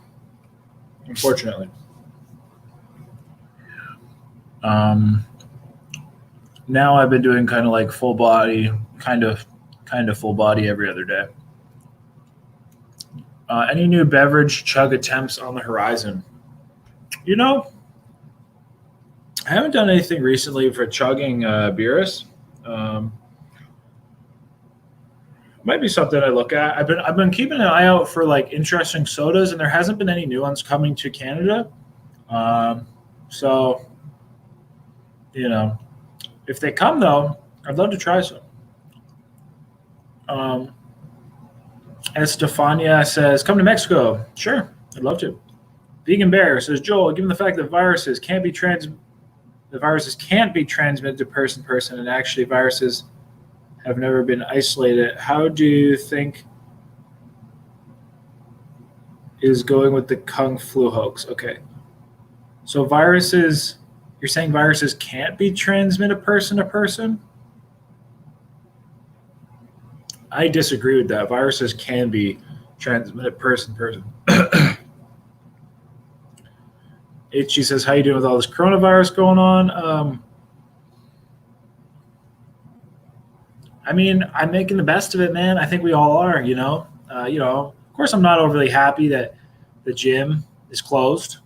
unfortunately. Now I've been doing kind of like full body, kind of full body every other day. Any new beverage chug attempts on the horizon? You know, I haven't done anything recently for chugging beers. Might be something I look at. I've been keeping an eye out for like interesting sodas, and there hasn't been any new ones coming to Canada. So, you know, if they come though, I'd love to try some. Estefania says, "Come to Mexico." Sure, I'd love to. Vegan Bear says, "Joel, given the fact that viruses can't be transmitted to person to person, and actually viruses have never been isolated, how do you think is going with the Kung flu hoax?" Okay. So viruses, you're saying viruses can't be transmitted person to person? I disagree with that. Viruses can be transmitted person to person. She says, "How you doing with all this coronavirus going on?" I mean, I'm making the best of it, man. I think we all are, you know. Of course, I'm not overly happy that the gym is closed,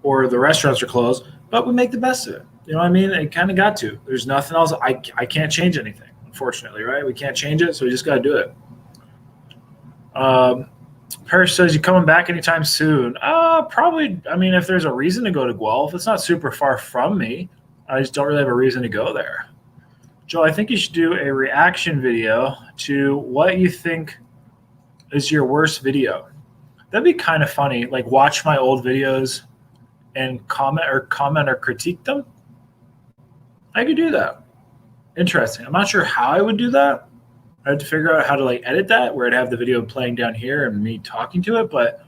or the restaurants are closed, but we make the best of it. You know what I mean? It kind of got to. There's nothing else. I can't change anything, unfortunately, right? We can't change it, so we just got to do it. Parrish says, "You coming back anytime soon?" Probably. I mean, if there's a reason to go to Guelph, it's not super far from me. I just don't really have a reason to go there. Joel, I think you should do a reaction video to what you think is your worst video. That'd be kind of funny. Like, watch my old videos and comment or critique them. I could do that. Interesting. I'm not sure how I would do that. I had to figure out how to like edit that, where I'd have the video playing down here and me talking to it, but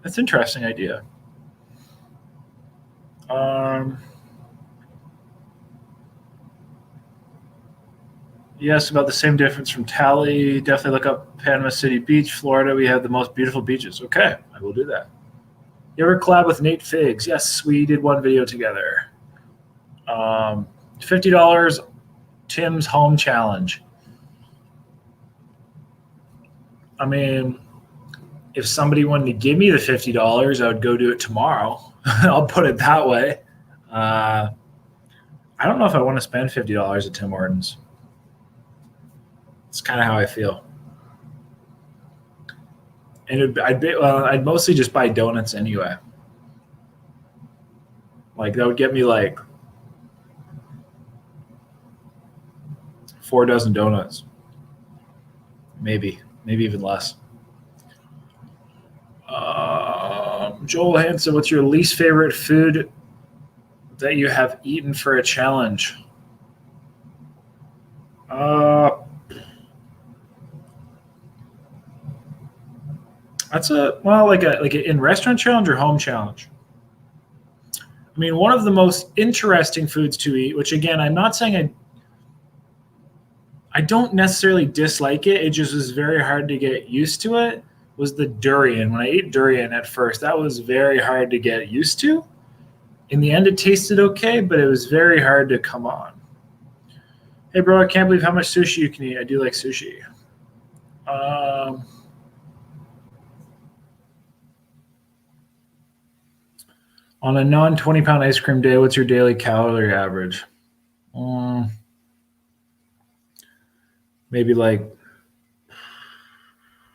that's an interesting idea. Yes, about the same difference from Tally. Definitely look up Panama City Beach, Florida. We have the most beautiful beaches. Okay, I will do that. You ever collab with Nate Figs? Yes, we did one video together. $50 Tim's Home Challenge. I mean, if somebody wanted to give me the $50, I would go do it tomorrow. I'll put it that way. I don't know if I want to spend $50 at Tim Hortons. It's kind of how I feel. And I'd mostly just buy donuts anyway. Like, that would get me like 4 dozen donuts. Maybe even less. Joel Hansen, what's your least favorite food that you have eaten for a challenge? That's like an in restaurant challenge or home challenge. I mean, one of the most interesting foods to eat, which again, I'm not saying I don't necessarily dislike it. It just was very hard to get used to it, was the durian. When I ate durian at first, that was very hard to get used to. In the end, it tasted okay, but it was very hard to come on. Hey, bro, I can't believe how much sushi you can eat. I do like sushi. On a non-20-pound ice cream day, what's your daily calorie average? Maybe like,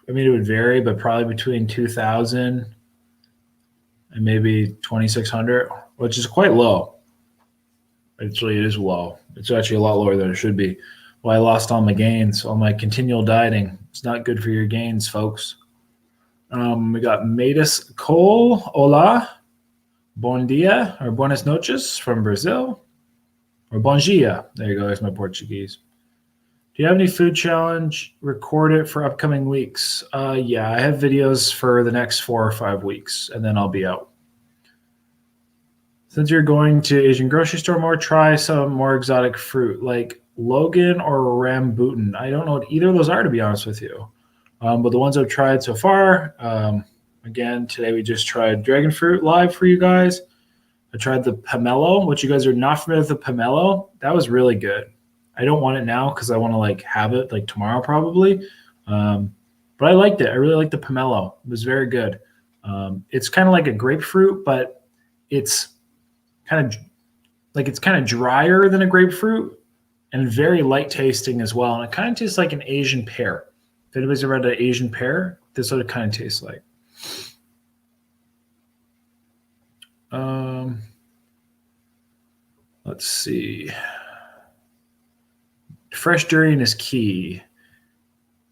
I mean, it would vary, but probably between 2,000 and maybe 2,600, which is quite low. Actually, it is low. It's actually a lot lower than it should be. Well, I lost all my gains, all my continual dieting. It's not good for your gains, folks. We got Matus Cole. Hola. Bom dia or buenas noches from Brazil. Or bom dia. There you go. There's my Portuguese. Do you have any food challenge recorded for upcoming weeks? Yeah, I have videos for the next 4 or 5 weeks, and then I'll be out. Since you're going to Asian grocery store more, try some more exotic fruit like Logan or Rambutan. I don't know what either of those are, to be honest with you. But the ones I've tried so far, again, today we just tried dragon fruit live for you guys. I tried the pomelo, which you guys are not familiar with the pomelo. That was really good. I don't want it now because I want to have it tomorrow probably. But I liked it. I really liked the pomelo. It was very good. It's kind of like a grapefruit, but it's kind of drier than a grapefruit and very light tasting as well. And it kind of tastes like an Asian pear. If anybody's ever had an Asian pear, this is what it kind of tastes like. Let's see. Fresh durian is key.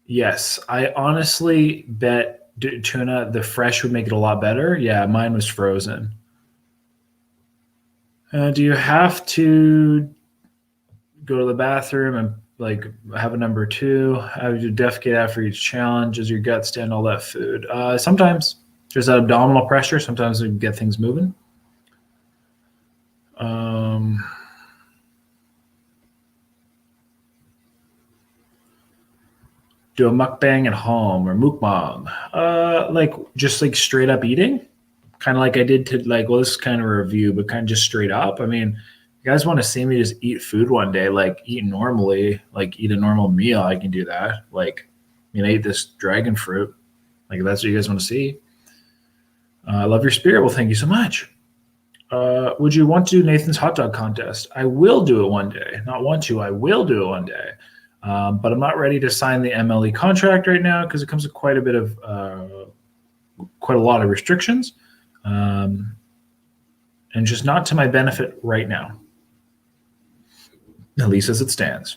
Yes, I honestly bet tuna, the fresh would make it a lot better. Yeah, mine was frozen. Do you have to go to the bathroom and have a number 2? How do you defecate after each challenge? Does your gut stand all that food? Sometimes there's that abdominal pressure. Sometimes we can get things moving. Do a mukbang at home or mukbang, just straight up eating, kind of like I did to this is kind of a review, but kind of just straight up. I mean, you guys want to see me just eat food one day, eat normally, eat a normal meal, I can do that. I ate this dragon fruit, that's what you guys want to see. I love your spirit. Well, thank you so much. Would you want to do Nathan's hot dog contest? I will do it one day. Not want to. I will do it one day. But I'm not ready to sign the MLE contract right now because it comes with quite a lot of restrictions, and just not to my benefit right now, at least as it stands.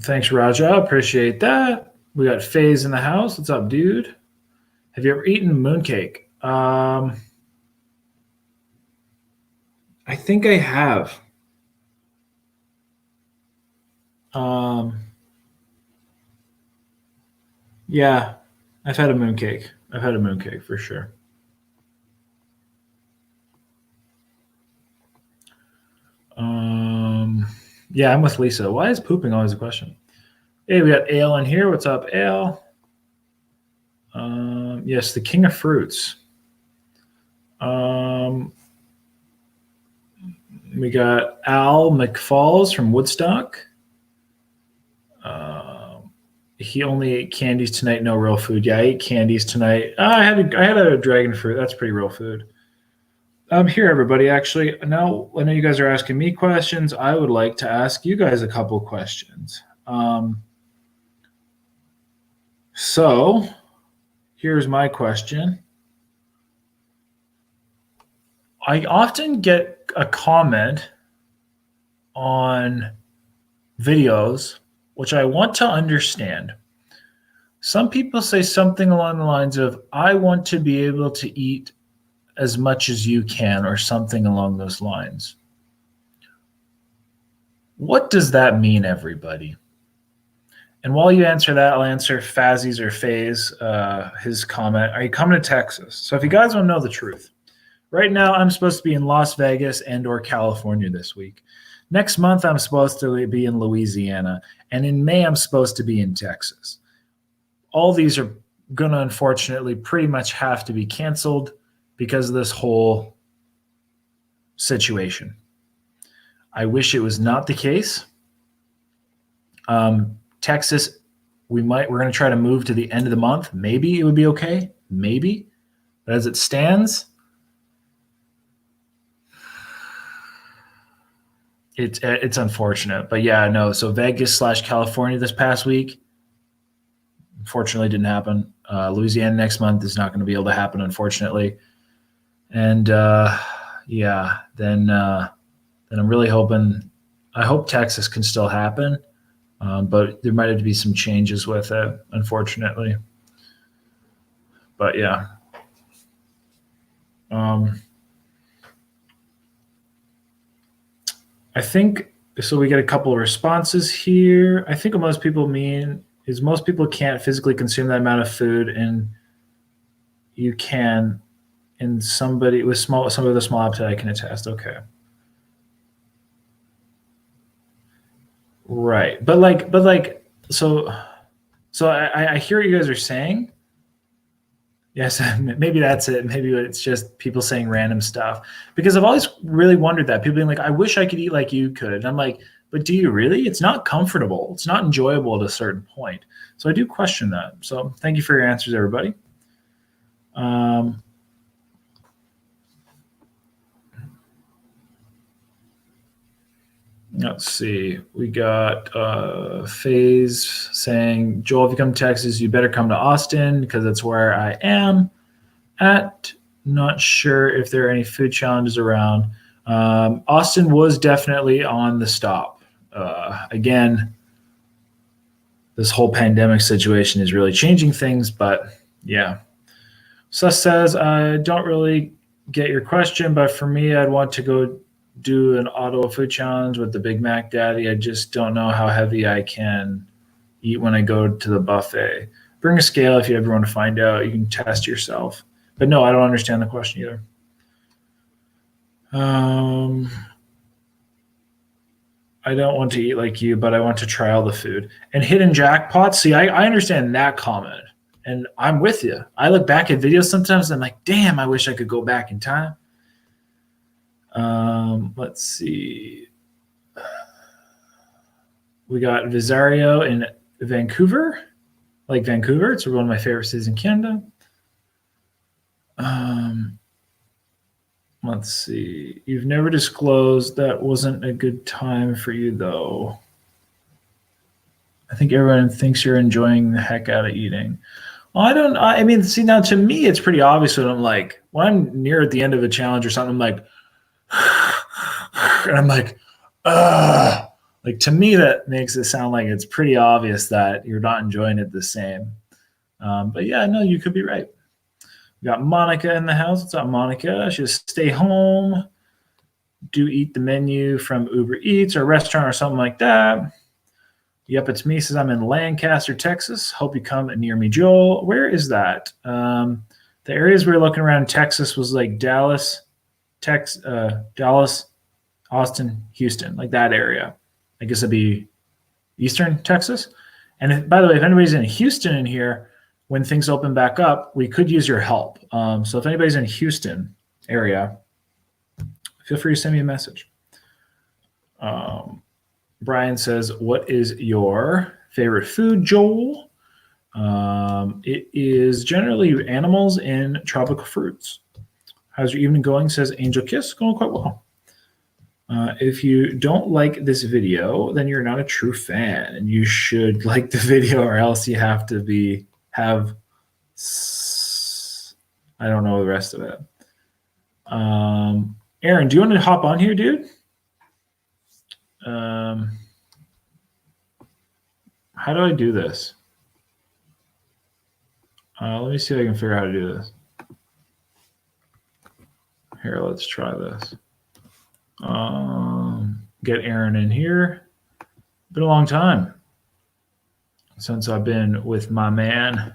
Thanks, Raja. Appreciate that. We got FaZe in the house. What's up, dude? Have you ever eaten mooncake? I think I have. Yeah, I've had a mooncake. I've had a mooncake for sure. Yeah, I'm with Lisa. Why is pooping always a question? Hey, we got Ale in here. What's up, Ale? Yes, the king of fruits. We got Al McFalls from Woodstock. He only ate candies tonight, no real food. Yeah, I ate candies tonight. I had a dragon fruit. That's pretty real food. Here, everybody. Actually, now I know you guys are asking me questions. I would like to ask you guys a couple questions. So here's my question. I often get a comment on videos, which I want to understand. Some people say something along the lines of, I want to be able to eat as much as you can, or something along those lines. What does that mean, everybody? And while you answer that, I'll answer Fazzy's or FaZe, his comment. Are you coming to Texas? So if you guys want to know the truth, right now I'm supposed to be in Las Vegas and or California this week. Next month I'm supposed to be in Louisiana. And in May I'm supposed to be in Texas. All these are going to unfortunately pretty much have to be canceled because of this whole situation. I wish it was not the case. Texas, we're going to try to move to the end of the month. Maybe it would be okay. Maybe. But as it stands, it's unfortunate. But yeah, no. So Vegas/California this past week, unfortunately didn't happen. Louisiana next month is not going to be able to happen, unfortunately. And then I'm really hoping I hope Texas can still happen, but there might have to be some changes with it, unfortunately. But yeah. I think so. We get a couple of responses here. I think what most people mean is most people can't physically consume that amount of food, and you can. And somebody with somebody with a small appetite, I can attest. Okay, right. But so I hear what you guys are saying. Yes, maybe that's it. Maybe it's just people saying random stuff because I've always really wondered that people being like, "I wish I could eat like you could." And I'm like, "But do you really? It's not comfortable. It's not enjoyable at a certain point." So I do question that. So thank you for your answers, everybody. Let's see. We got FaZe saying, "Joel, if you come to Texas, you better come to Austin because that's where I am at. Not sure if there are any food challenges around." Austin was definitely on the stop. Again, this whole pandemic situation is really changing things, but yeah. Sus says, "I don't really get your question, but for me, I'd want to go do an Ottawa food challenge with the Big Mac Daddy. I just don't know how heavy I can eat when I go to the buffet. Bring a scale if you ever want to find out. You can test yourself." But no, I don't understand the question either. I don't want to eat like you, but I want to try all the food. And hidden jackpots. See, I understand that comment. And I'm with you. I look back at videos sometimes and I'm like, damn, I wish I could go back in time. Let's see. We got Visario in Vancouver. Like Vancouver. It's one of my favorite cities in Canada. Let's see. You've never disclosed that wasn't a good time for you, though. I think everyone thinks you're enjoying the heck out of eating. Well, I mean, see, now to me, it's pretty obvious when I'm like, when I'm near at the end of a challenge or something, I'm like, and I'm like, ugh. Like, to me, that makes it sound like it's pretty obvious that you're not enjoying it the same. But yeah, no, you could be right. We got Monica in the house. What's up, Monica? She just stay home, do eat the menu from Uber Eats or a restaurant or something like that. Yep, it's me. Says I'm in Lancaster, Texas. Hope you come near me, Joel. Where is that? The areas we were looking around Texas was like Dallas, Dallas, Austin, Houston, like that area. I guess it'd be Eastern Texas. And by the way, if anybody's in Houston in here, when things open back up, we could use your help. So if anybody's in Houston area, feel free to send me a message. Brian says, "What is your favorite food, Joel?" It is generally animals and tropical fruits. How's your evening going? Says Angel Kiss. Going quite well. If you don't like this video, then you're not a true fan, and you should like the video, or else you have to have. I don't know the rest of it. Aaron, do you want to hop on here, dude? How do I do this? Let me see if I can figure out how to do this. Here, let's try this. Get Aaron in here. Been a long time since I've been with my man.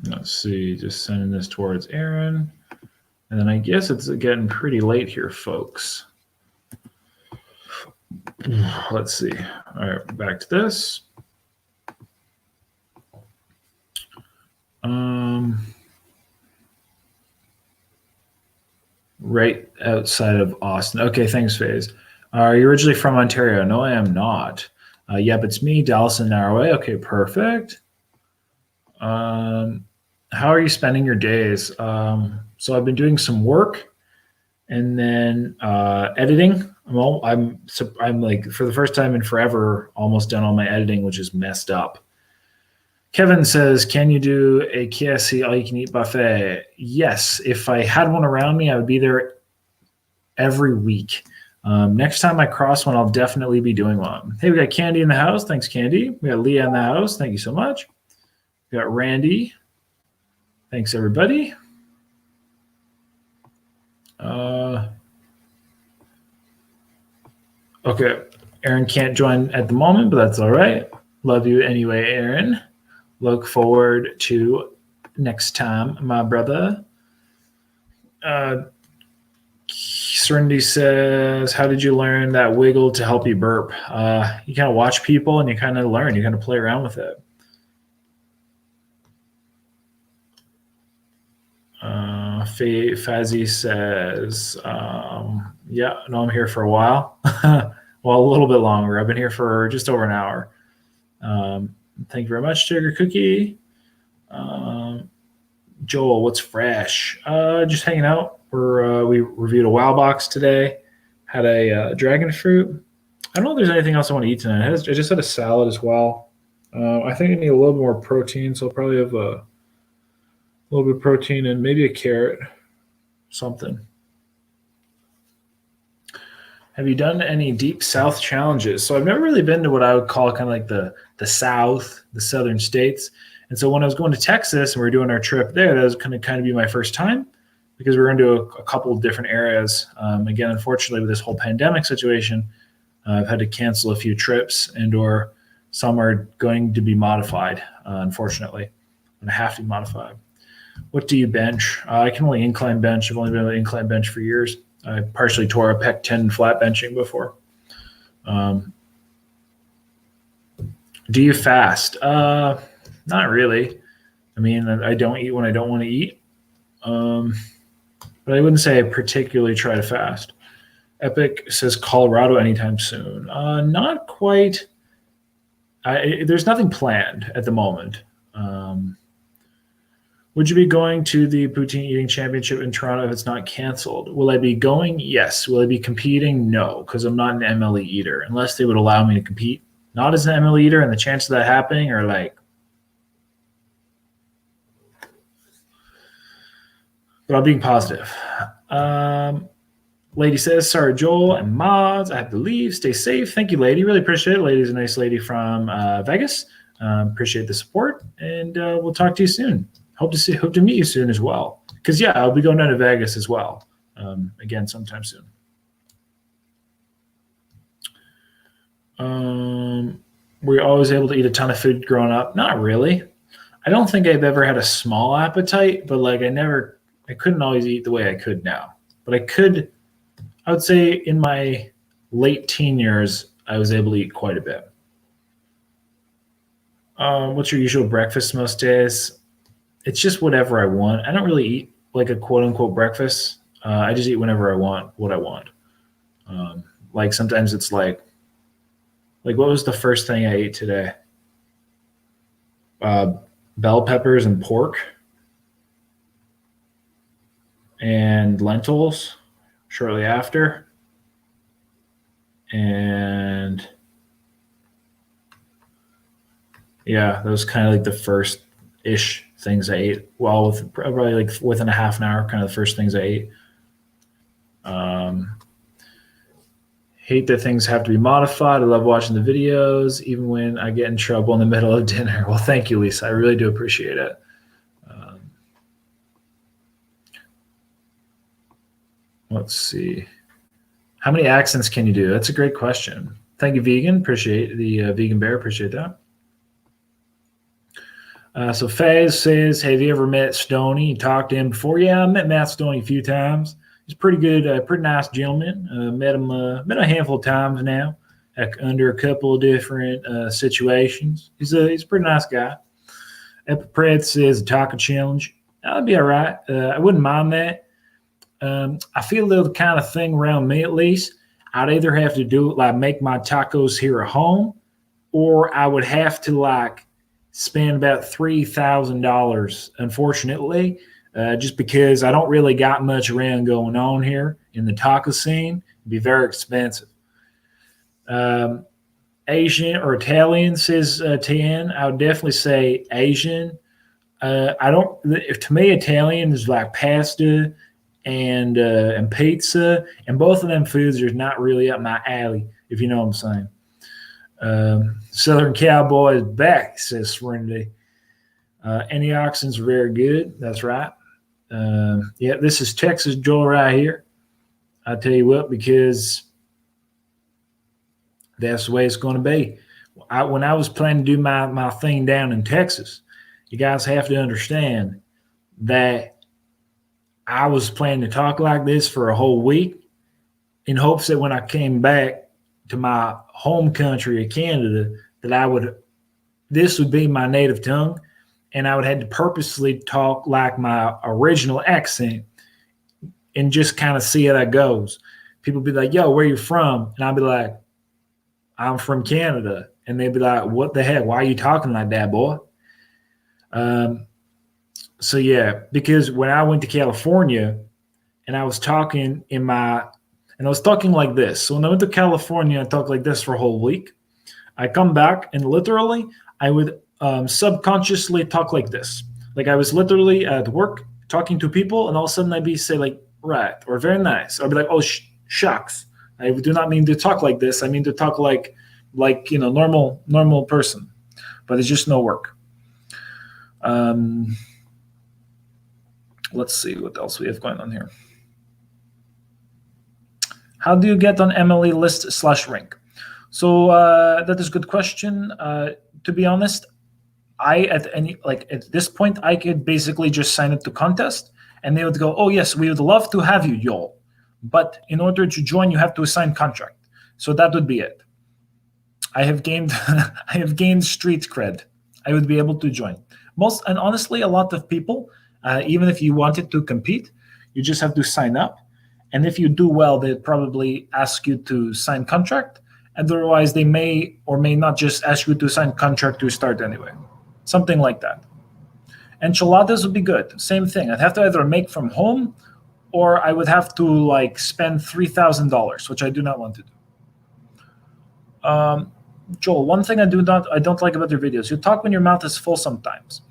Let's see, just sending this towards Aaron. And then I guess it's getting pretty late here, folks. Let's see. All right, back to this. Right outside of Austin. Okay, thanks, FaZe. Are you originally from Ontario? No, I am not. Yep, it's me, Dallas and Narrowway. Okay, perfect. How are you spending your days? So I've been doing some work and then editing. I'm like, for the first time in forever, almost done all my editing, which is messed up. Kevin says, can you do a KFC all-you-can-eat buffet? Yes. If I had one around me, I would be there every week. Next time I cross one, I'll definitely be doing one. Hey, we got Candy in the house. Thanks, Candy. We got Leah in the house. Thank you so much. We got Randy. Thanks, everybody. Okay. Aaron can't join at the moment, but that's all right. Love you anyway, Aaron. Look forward to next time, my brother. Serenity says, how did you learn that wiggle to help you burp? You kind of watch people and you kind of learn. You kind of play around with it. Fazzy says, yeah, no, I'm here for a while. Well, a little bit longer. I've been here for just over an hour. Thank you very much, Sugar Cookie. Joel, what's fresh? Just hanging out. We reviewed a WoW box today. Had a dragon fruit. I don't know if there's anything else I want to eat tonight. I just had a salad as well. I think I need a little more protein, so I'll probably have a little bit of protein and maybe a carrot, something. Have you done any deep South challenges? So I've never really been to what I would call kind of like the South, the southern states. And so when I was going to Texas and we were doing our trip there, that was kind of be my first time because we were into a couple of different areas. Again, unfortunately, with this whole pandemic situation, I've had to cancel a few trips and/or some are going to be modified, unfortunately. I'm going to have to be modified. What do you bench? I can only incline bench. I've only been able to incline bench for years. I partially tore a pec tendon flat benching before. Do you fast? Not really. I mean, I don't eat when I don't want to eat. But I wouldn't say I particularly try to fast. Epic says Colorado anytime soon. Not quite. There's nothing planned at the moment. Would you be going to the Poutine Eating Championship in Toronto if it's not canceled? Will I be going? Yes. Will I be competing? No, because I'm not an MLE eater. Unless they would allow me to compete, not as an MLE eater, and the chances of that happening are like. But I'm being positive. Lady says, sorry, Joel and mods, I have to leave. Stay safe. Thank you, lady. Really appreciate it. Lady's a nice lady from Vegas. Appreciate the support, and we'll talk to you soon. Hope to meet you soon as well. Because, yeah, I'll be going down to Vegas as well. Again, sometime soon. Were you always able to eat a ton of food growing up? Not really. I don't think I've ever had a small appetite, but like I couldn't always eat the way I could now. But I would say in my late teen years, I was able to eat quite a bit. What's your usual breakfast most days? It's just whatever I want. I don't really eat like a quote unquote breakfast. I just eat whenever I want what I want. Like sometimes it's like what was the first thing I ate today? Bell peppers and pork and lentils shortly after. And yeah, that was kind of like the first-ish things I ate. Well, with probably like within a half an hour, kind of the first things I ate. Hate that things have to be modified. I love watching the videos, even when I get in trouble in the middle of dinner. Well, thank you, Lisa. I really do appreciate it. Let's see. How many accents can you do? That's a great question. Thank you, Vegan. Appreciate the Vegan Bear. Appreciate that. So Faz says, have you ever met Stoney? You talked to him before? Yeah, I met Matt Stoney a few times. He's pretty good, pretty nice gentleman. Met him a handful of times now, under a couple of different situations. He's a pretty nice guy. Epipred says a taco challenge. That'd be all right. I wouldn't mind that. I feel the kind of thing around me, at least, I'd either have to do it like make my tacos here at home, or I would have to like spend about $3,000, unfortunately, just because I don't really got much around going on here in the taco scene. It'd be very expensive. Asian or Italian, says TN. I would definitely say Asian. I don't. To me, Italian is like pasta and pizza, and both of them foods are not really up my alley. If you know what I'm saying. Southern Cowboy is back, says Serenity. Antioxidants are very good. That's right. Yeah, this is Texas Joel right here. I tell you what, because that's the way it's going to be. When I was planning to do my thing down in Texas, you guys have to understand that I was planning to talk like this for a whole week in hopes that when I came back to my home country of Canada, that this would be my native tongue, and I would have to purposely talk like my original accent and just kind of see how that goes. People be like, yo, where you from? And I'll be like, I'm from Canada. And they'd be like, what the heck? Why are you talking like that, boy? So yeah, because when I went to California and I was talking like this. So when I went to California, I talked like this for a whole week. I come back and literally I would subconsciously talk like this. Like I was literally at work talking to people, and all of a sudden I'd be say like, right, or very nice. I'd be like, oh, shucks. I do not mean to talk like this. I mean to talk like normal person. But it's just no work. Let's see what else we have going on here. How do you get on MLE list /rank? So that is a good question. To be honest, at this point, I could basically just sign up to contest, and they would go, oh yes, we would love to have you, Joel. But in order to join, you have to assign contract. So that would be it. I have gained street cred. I would be able to join. And honestly, a lot of people, even if you wanted to compete, you just have to sign up. And if you do well, they'd probably ask you to sign contract. Otherwise, they may or may not just ask you to sign contract to start anyway. Something like that. Enchiladas would be good. Same thing. I'd have to either make from home, or I would have to spend $3,000, which I do not want to do. Joel, one thing I don't like about your videos, you talk when your mouth is full sometimes.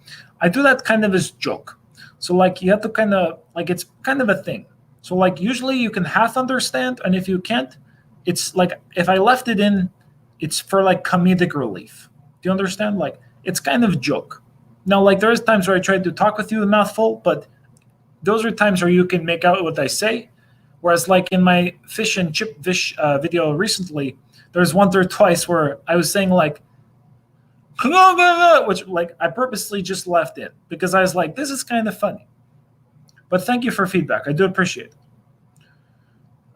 I do that kind of as joke. So you have to kind of it's kind of a thing. So usually you can half understand, and if you can't, it's if I left it in, it's for comedic relief. Do you understand? It's kind of joke. Now there's times where I try to talk with you with mouth full, but those are times where you can make out what I say. Whereas in my fish and chip fish video recently, there's once or twice where I was saying which I purposely just left in because I was like, this is kind of funny. But thank you for feedback. I do appreciate it.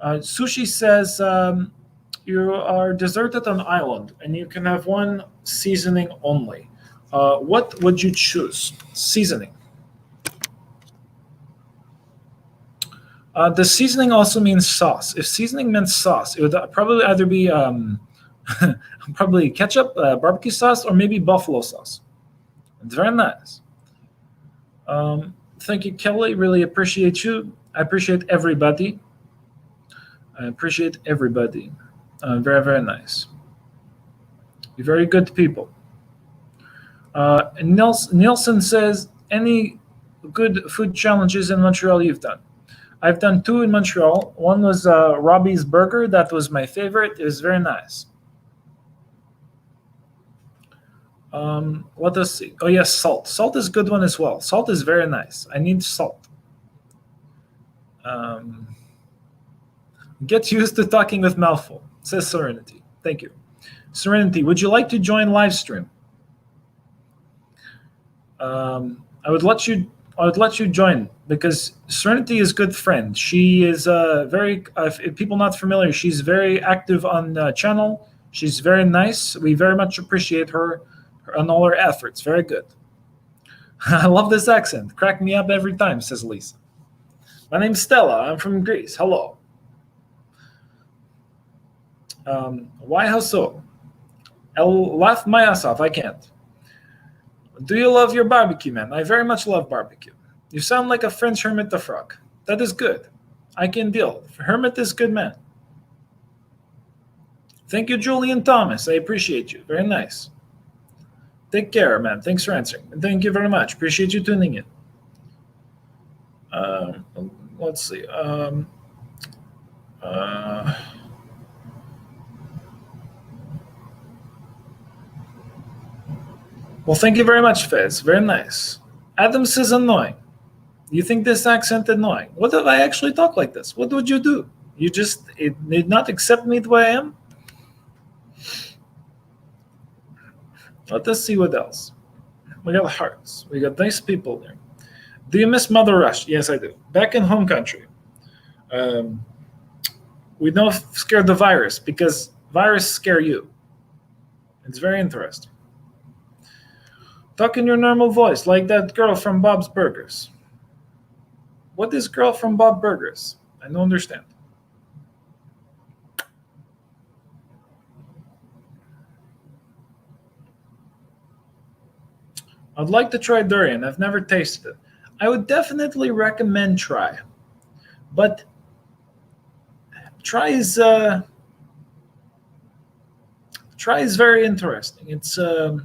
Sushi says, you are deserted on an island and you can have one seasoning only. What would you choose? Seasoning. The seasoning also means sauce. If seasoning meant sauce, it would probably either be probably ketchup, barbecue sauce, or maybe buffalo sauce. It's very nice. Thank you, Kelly. Really appreciate you. I appreciate everybody. Very, very nice. You're very good people. Nielsen says, any good food challenges in Montreal you've done? I've done 2 in Montreal. One was Robbie's Burger. That was my favorite. It was very nice. Let us see. Oh, yes, salt. Salt is a good one as well. Salt is very nice. I need salt. Get used to talking with mouthful, says Serenity. Thank you. Serenity, would you like to join live stream? I would let you join because Serenity is a good friend. She is if people not familiar, she's very active on the channel. She's very nice. We very much appreciate her and all her efforts. Very good. I love this accent. Crack me up every time, says Lisa. My name's Stella. I'm from Greece. Hello. Why how so? I'll laugh my ass off. I can't. Do you love your barbecue, man? I very much love barbecue. You sound like a French Hermit the Frog. That is good. I can deal. Hermit is good man. Thank you, Julian Thomas. I appreciate you. Very nice. Take care, man. Thanks for answering. Thank you very much. Appreciate you tuning in. Let's see. Well, thank you very much, Fez. Very nice. Adam says annoying. You think this accent annoying? What if I actually talk like this? What would you do? You just did not accept me the way I am? Let us see what else. We got hearts. We got nice people there. Do you miss Mother Rush? Yes, I do. Back in home country. We don't scare the virus because virus scare you. It's very interesting. Talk in your normal voice, like that girl from Bob's Burgers. What is girl from Bob Burgers? I don't understand. I'd like to try durian. I've never tasted it. I would definitely recommend try. But try is very interesting. It's very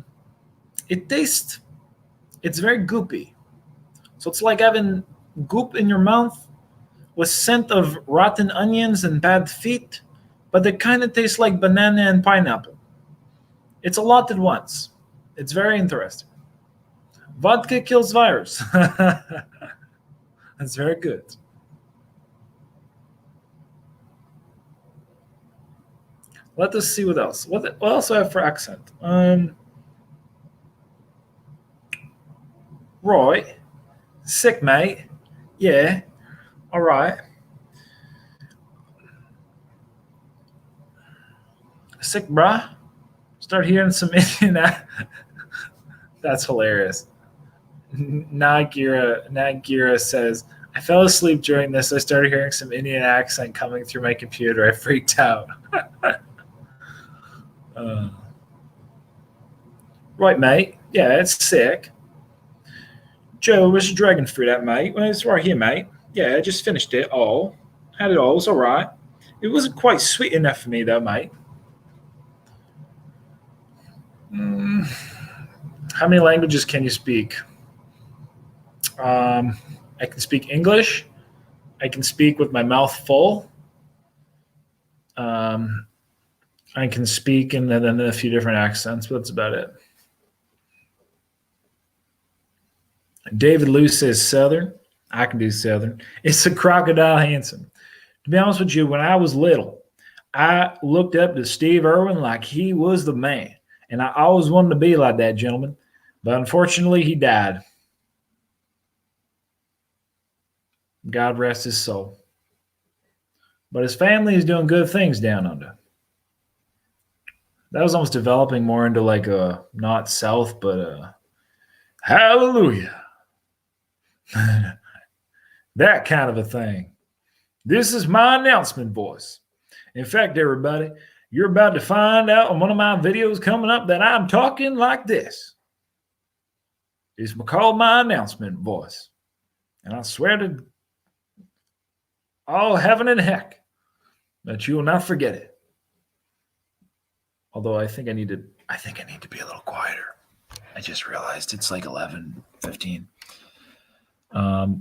goopy. So it's like having goop in your mouth with scent of rotten onions and bad feet, but it kind of tastes like banana and pineapple. It's a lot at once. It's very interesting. Vodka kills virus. That's very good. Let us see what else. What else do I have for accent? Roy, sick mate. Yeah, all right. Sick bruh. Start hearing some Indian. That's hilarious. Nagira says, I fell asleep during this. I started hearing some Indian accent coming through my computer. I freaked out. Right, mate. Yeah, it's sick. Joe, where's your dragon fruit at, mate? Well, it's right here, mate. Yeah, I just finished it all. Had it all. It was all right. It wasn't quite sweet enough for me, though, mate. How many languages can you speak? I can speak English. I can speak with my mouth full. I can speak in a few different accents, but that's about it. David Lou says Southern. I can do Southern. It's a Crocodile Hansen. To be honest with you, when I was little, I looked up to Steve Irwin like he was the man. And I always wanted to be like that gentleman. But unfortunately, he died. God rest his soul. But his family is doing good things down under. That was almost developing more into like a not South, but a hallelujah. That kind of a thing. This is my announcement voice. In fact, everybody, you're about to find out on one of my videos coming up that I'm talking like this. It's called my announcement voice. And I swear to all heaven and heck that you will not forget it. Although I think I need to be a little quieter. I just realized it's like 11:15.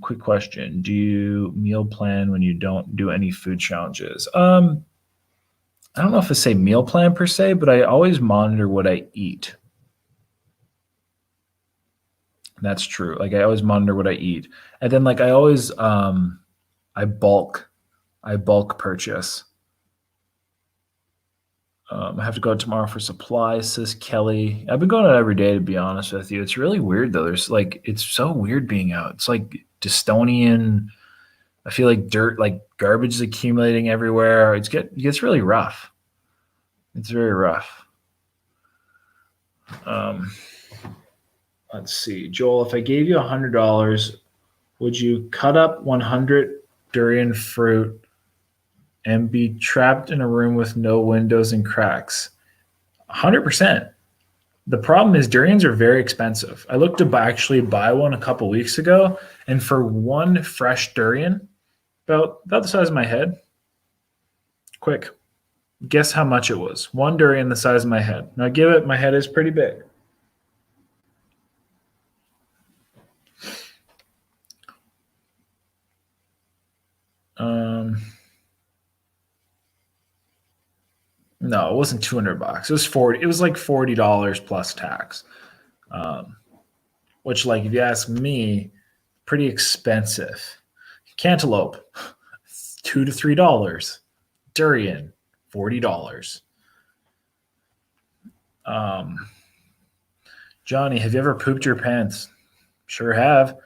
Quick question. Do you meal plan when you don't do any food challenges? I don't know if I say meal plan per se, but I always monitor what I eat. That's true. Like I always monitor what I eat. And then like I always I bulk purchase. I have to go out tomorrow for supplies, says Kelly. I've been going out every day, to be honest with you. It's really weird, though. It's so weird being out. It's like dystopian. I feel like dirt, like garbage is accumulating everywhere. It gets really rough. It's very rough. Let's see. Joel, if I gave you $100, would you cut up 100 durian fruit and be trapped in a room with no windows and cracks? 100%. The problem is durians are very expensive. I looked to actually buy one a couple weeks ago, and for one fresh durian, about the size of my head, quick, Guess how much it was. One durian the size of my head. Now give it, my head is pretty big. No, it wasn't $200. It was 40. It was like $40 plus tax. Which, like, if you ask me, pretty expensive. Cantaloupe, $2 to $3. Durian, $40. Johnny, have you ever pooped your pants? Sure have. I'm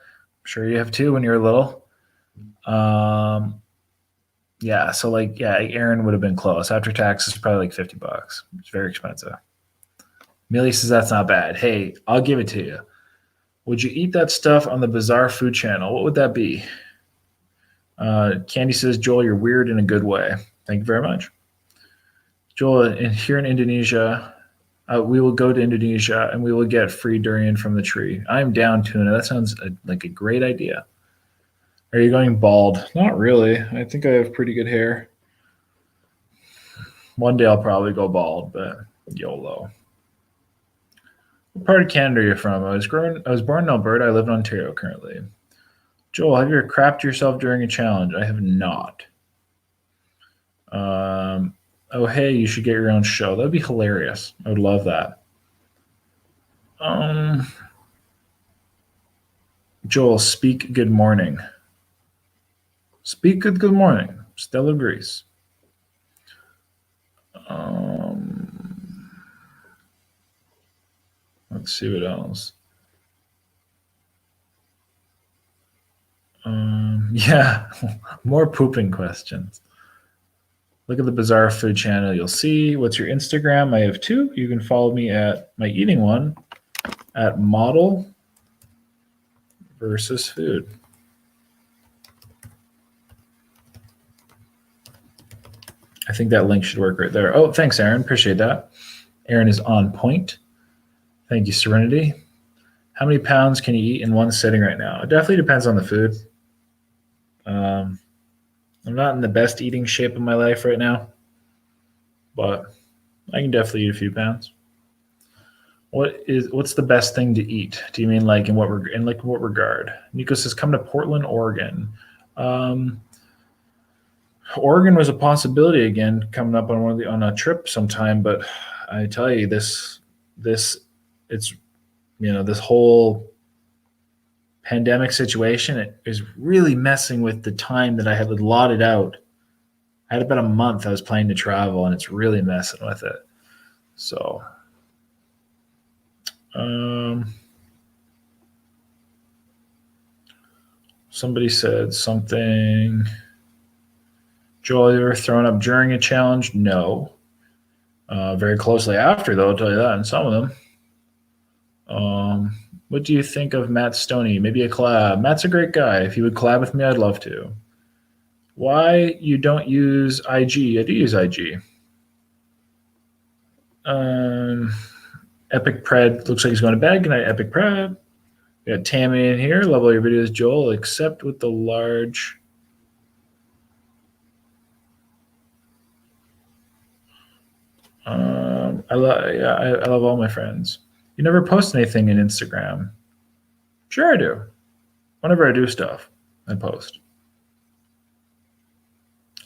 sure you have too when you were little. Yeah, so like, yeah, Aaron would have been close. After taxes, probably like $50. It's very expensive. Millie says that's not bad. Hey, I'll give it to you. Would you eat that stuff on the Bizarre Food Channel? What would that be? Candy says, Joel, you're weird in a good way. Thank you very much. Joel, here in Indonesia, we will go to Indonesia and we will get free durian from the tree. I'm down, Tuna. That sounds like a great idea. Are you going bald? Not really. I think I have pretty good hair. One day I'll probably go bald, but YOLO. What part of Canada are you from? I was born in Alberta. I live in Ontario currently. Joel, have you ever crapped yourself during a challenge? I have not. Oh, hey, you should get your own show. That'd be hilarious. I would love that. Joel, speak good morning. Speak good morning. Stella Grease. Let's see what else. Yeah, more pooping questions. Look at the Bizarre Food Channel. You'll see. What's your Instagram? I have two. You can follow me at my eating one at Model versus Food. I think that link should work right there. Oh, thanks, Aaron. Appreciate that. Aaron is on point. Thank you, Serenity. How many pounds can you eat in one sitting right now? It definitely depends on the food. I'm not in the best eating shape of my life right now, but I can definitely eat a few pounds. What's the best thing to eat? Do you mean like in what regard? Nico says, come to Portland, Oregon. Oregon was a possibility again, coming up on a trip sometime, but I tell you, this whole pandemic situation is really messing with the time that I had allotted out. I had about a month I was planning to travel, and it's really messing with it. So, somebody said something. Joel, you ever thrown up during a challenge? No. Very closely after, though, I'll tell you that, in some of them. What do you think of Matt Stoney? Maybe a collab. Matt's a great guy. If he would collab with me, I'd love to. Why you don't use IG? I do use IG. Epic Pred looks like he's going to bed. Good night, Epic Pred. We got Tammy in here. Love all your videos, Joel, except with the large. I love all my friends. You never post anything in Instagram. Sure I do. Whenever I do stuff, I post.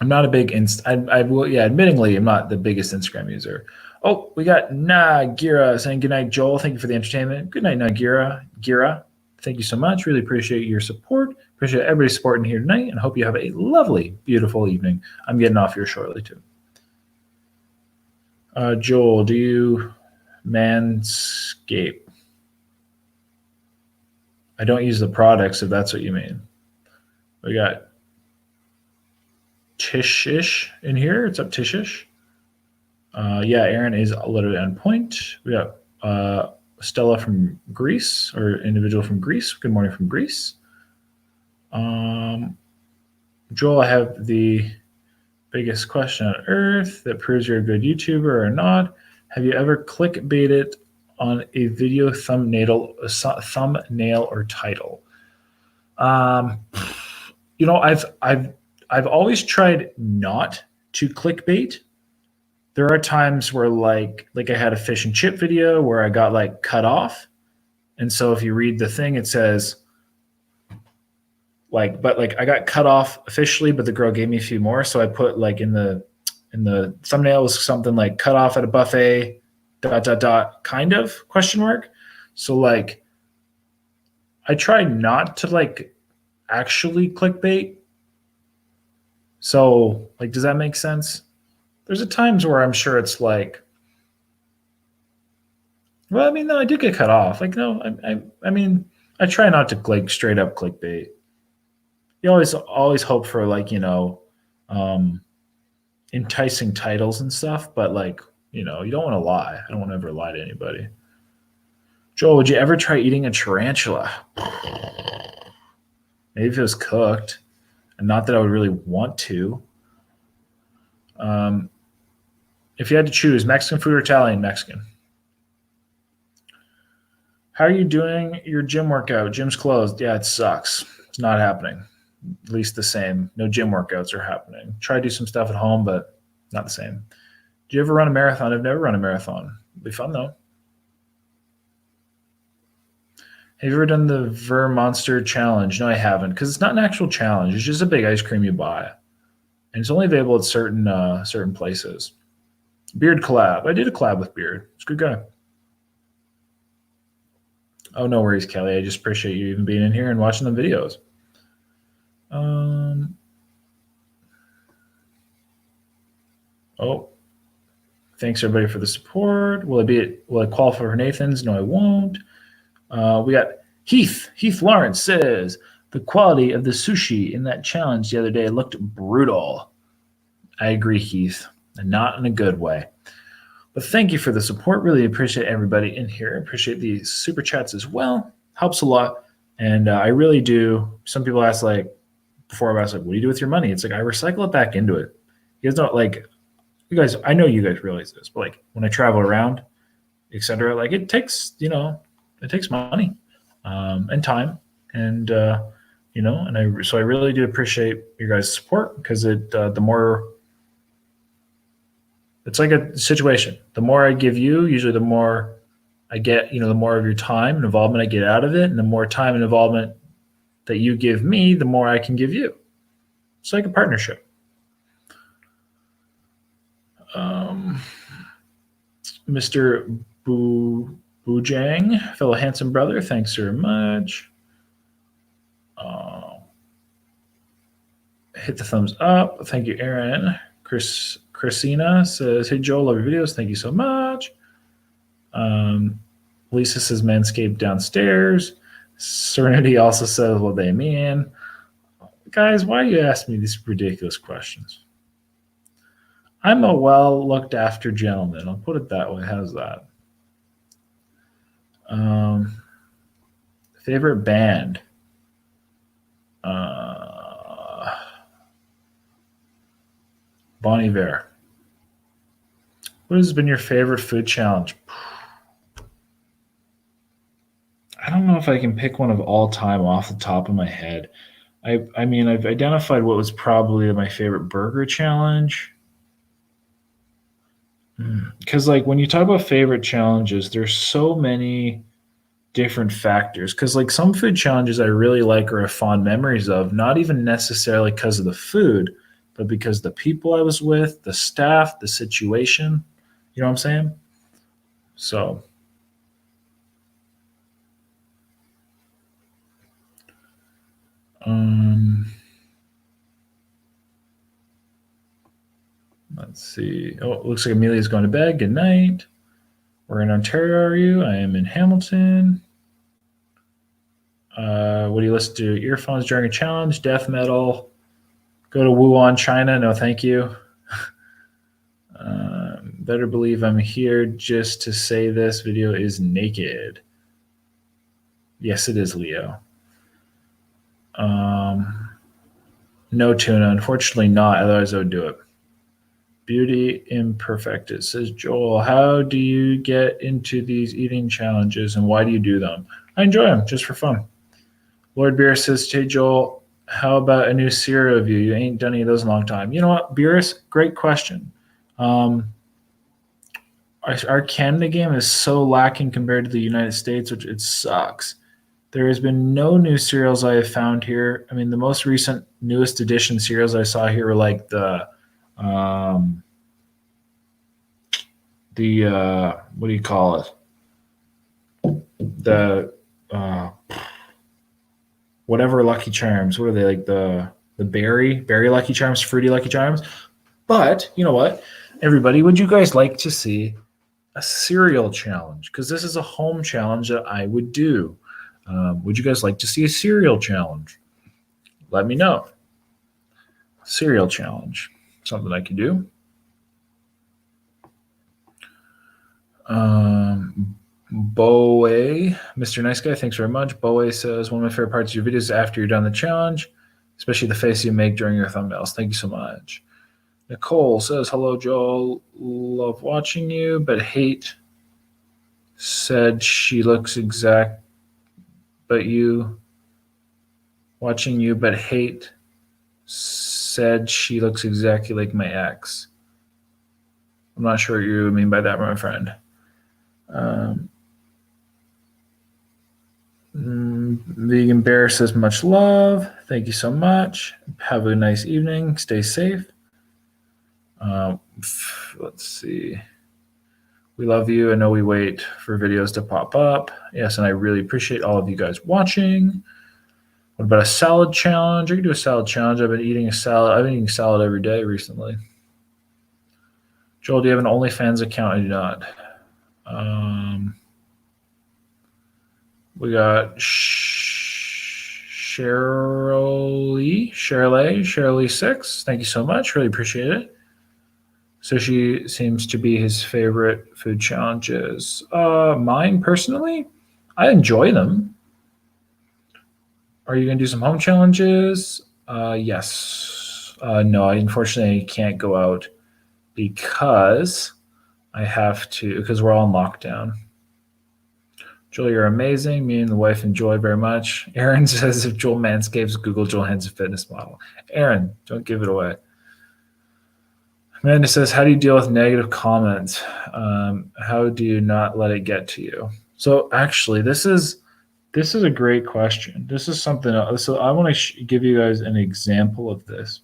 I'm not a big admittingly, I'm not the biggest Instagram user. Oh, we got Nagira saying good night, Joel. Thank you for the entertainment. Good night, Nagira. Gira, thank you so much. Really appreciate your support. Appreciate everybody supporting here tonight, and hope you have a lovely, beautiful evening. I'm getting off here shortly too. Joel, do you manscape? I don't use the products, if that's what you mean. We got Tishish in here. It's up, Tishish. Yeah, Aaron is literally on point. We got Stella from Greece, or individual from Greece. Good morning from Greece. Joel, I have the biggest question on earth that proves you're a good YouTuber or not. Have you ever clickbaited on a video thumbnail or title? I've always tried not to clickbait, there are times where like I had a fish and chip video where I got like cut off. And so if you read the thing, it says like, but like I got cut off officially, but the girl gave me a few more. So I put like in the thumbnail was something like cut off at a buffet, ... kind of question mark. So like I try not to like actually clickbait. So like, does that make sense? There's times where I'm sure it's like, well, I mean, no, I did get cut off. Like, no, I mean, I try not to like straight up clickbait. You always hope for like, enticing titles and stuff, but like, you don't want to lie. I don't want to ever lie to anybody. Joel, would you ever try eating a tarantula? Maybe if it was cooked, and not that I would really want to. If you had to choose Mexican food or Italian, Mexican. How are you doing your gym workout? Gym's closed. Yeah, it sucks. It's not happening. At least the same. No gym workouts are happening. Try to do some stuff at home, but not the same. Do you ever run a marathon? I've never run a marathon. It'll be fun though. Have you ever done the Vermonster challenge? No, I haven't, because it's not an actual challenge. It's just a big ice cream you buy, and it's only available at certain places. Beard collab. I did a collab with Beard. It's a good guy. Oh, no worries, Kelly. I just appreciate you even being in here and watching the videos. Oh, thanks everybody for the support. Will I qualify for Nathan's? No, I won't. We got Heath. Heath Lawrence says the quality of the sushi in that challenge the other day looked brutal. I agree, Heath, and not in a good way. But thank you for the support. Really appreciate everybody in here. Appreciate the super chats as well. Helps a lot. And I really do. Some people ask, like, before I asked, like, what do you do with your money? It's like, I recycle it back into it. You guys don't, like, I know you guys realize this, but like when I travel around, etc., like it takes, it takes money and time. And, so I really do appreciate your guys' support, because the more, it's like a situation. The more I give you, usually the more I get, the more of your time and involvement I get out of it. And the more time and involvement that you give me, the more I can give you. It's like a partnership. Mr. Boojang, fellow handsome brother, thanks very much. Hit the thumbs up. Thank you, Aaron. Christina says, hey, Joel, love your videos. Thank you so much. Lisa says, Manscaped downstairs. Serenity also says, what they mean. Guys, why do you ask me these ridiculous questions? I'm a well-looked-after gentleman. I'll put it that way. How's that? Favorite band? Bon Iver. What has been your favorite food challenge? I don't know if I can pick one of all time off the top of my head. I mean, I've identified what was probably my favorite burger challenge. Because like when you talk about favorite challenges, there's so many different factors. Because like some food challenges I really like or have fond memories of, not even necessarily because of the food, but because the people I was with, the staff, the situation. You know what I'm saying? So. Let's see. Oh, it looks like Amelia's going to bed. Good night. Where in Ontario are you? I am in Hamilton. What do you listen to? Earphones during a challenge? Death metal? Go to Wuhan, China? No, thank you. Better believe I'm here just to say this video is naked. Yes, it is, Leo. No tuna. Unfortunately not. Otherwise I would do it. Beauty Imperfected says, Joel, how do you get into these eating challenges and why do you do them? I enjoy them just for fun. Lord Beer says, hey, Joel, how about a new cereal review? You ain't done any of those in a long time. You know what, Beerus? Great question. our Canada game is so lacking compared to the United States, which it sucks. There has been no new cereals I have found here. I mean, the most recent, newest edition cereals I saw here were like um, the what do you call it? The whatever Lucky Charms. What are they like? The berry Lucky Charms, fruity Lucky Charms. But you know what, everybody, would you guys like to see a cereal challenge? Because this is a home challenge that I would do. Would you guys like to see a cereal challenge? Let me know. Cereal challenge, something I can do. Boe, Mr. Nice Guy, thanks very much. Boe says, one of my favorite parts of your videos is after you're done the challenge, especially the face you make during your thumbnails. Thank you so much. Nicole says, hello, Joel. Love watching you, but hate said she looks exact, but you watching you, but hate said she looks exactly like my ex. I'm not sure what you mean by that, my friend. Vegan Bear says, much love. Thank you so much. Have a nice evening. Stay safe. Let's see. We love you. I know we wait for videos to pop up. Yes, and I really appreciate all of you guys watching. What about a salad challenge? I can do a salad challenge. I've been eating salad every day recently. Joel, do you have an OnlyFans account? I do not. We got Shirley 6. Thank you so much. Really appreciate it. Sushi seems to be his favorite food challenges. Mine personally, I enjoy them. Are you going to do some home challenges? Yes. No, I unfortunately can't go out because I have to, because we're all in lockdown. Joel, you're amazing. Me and the wife enjoy very much. Aaron says, if Joel manscapes, Google Joel Hands a fitness model. Aaron, don't give it away. Amanda says, how do you deal with negative comments? How do you not let it get to you? So actually, this is a great question. This is something else. So I want to give you guys an example of this.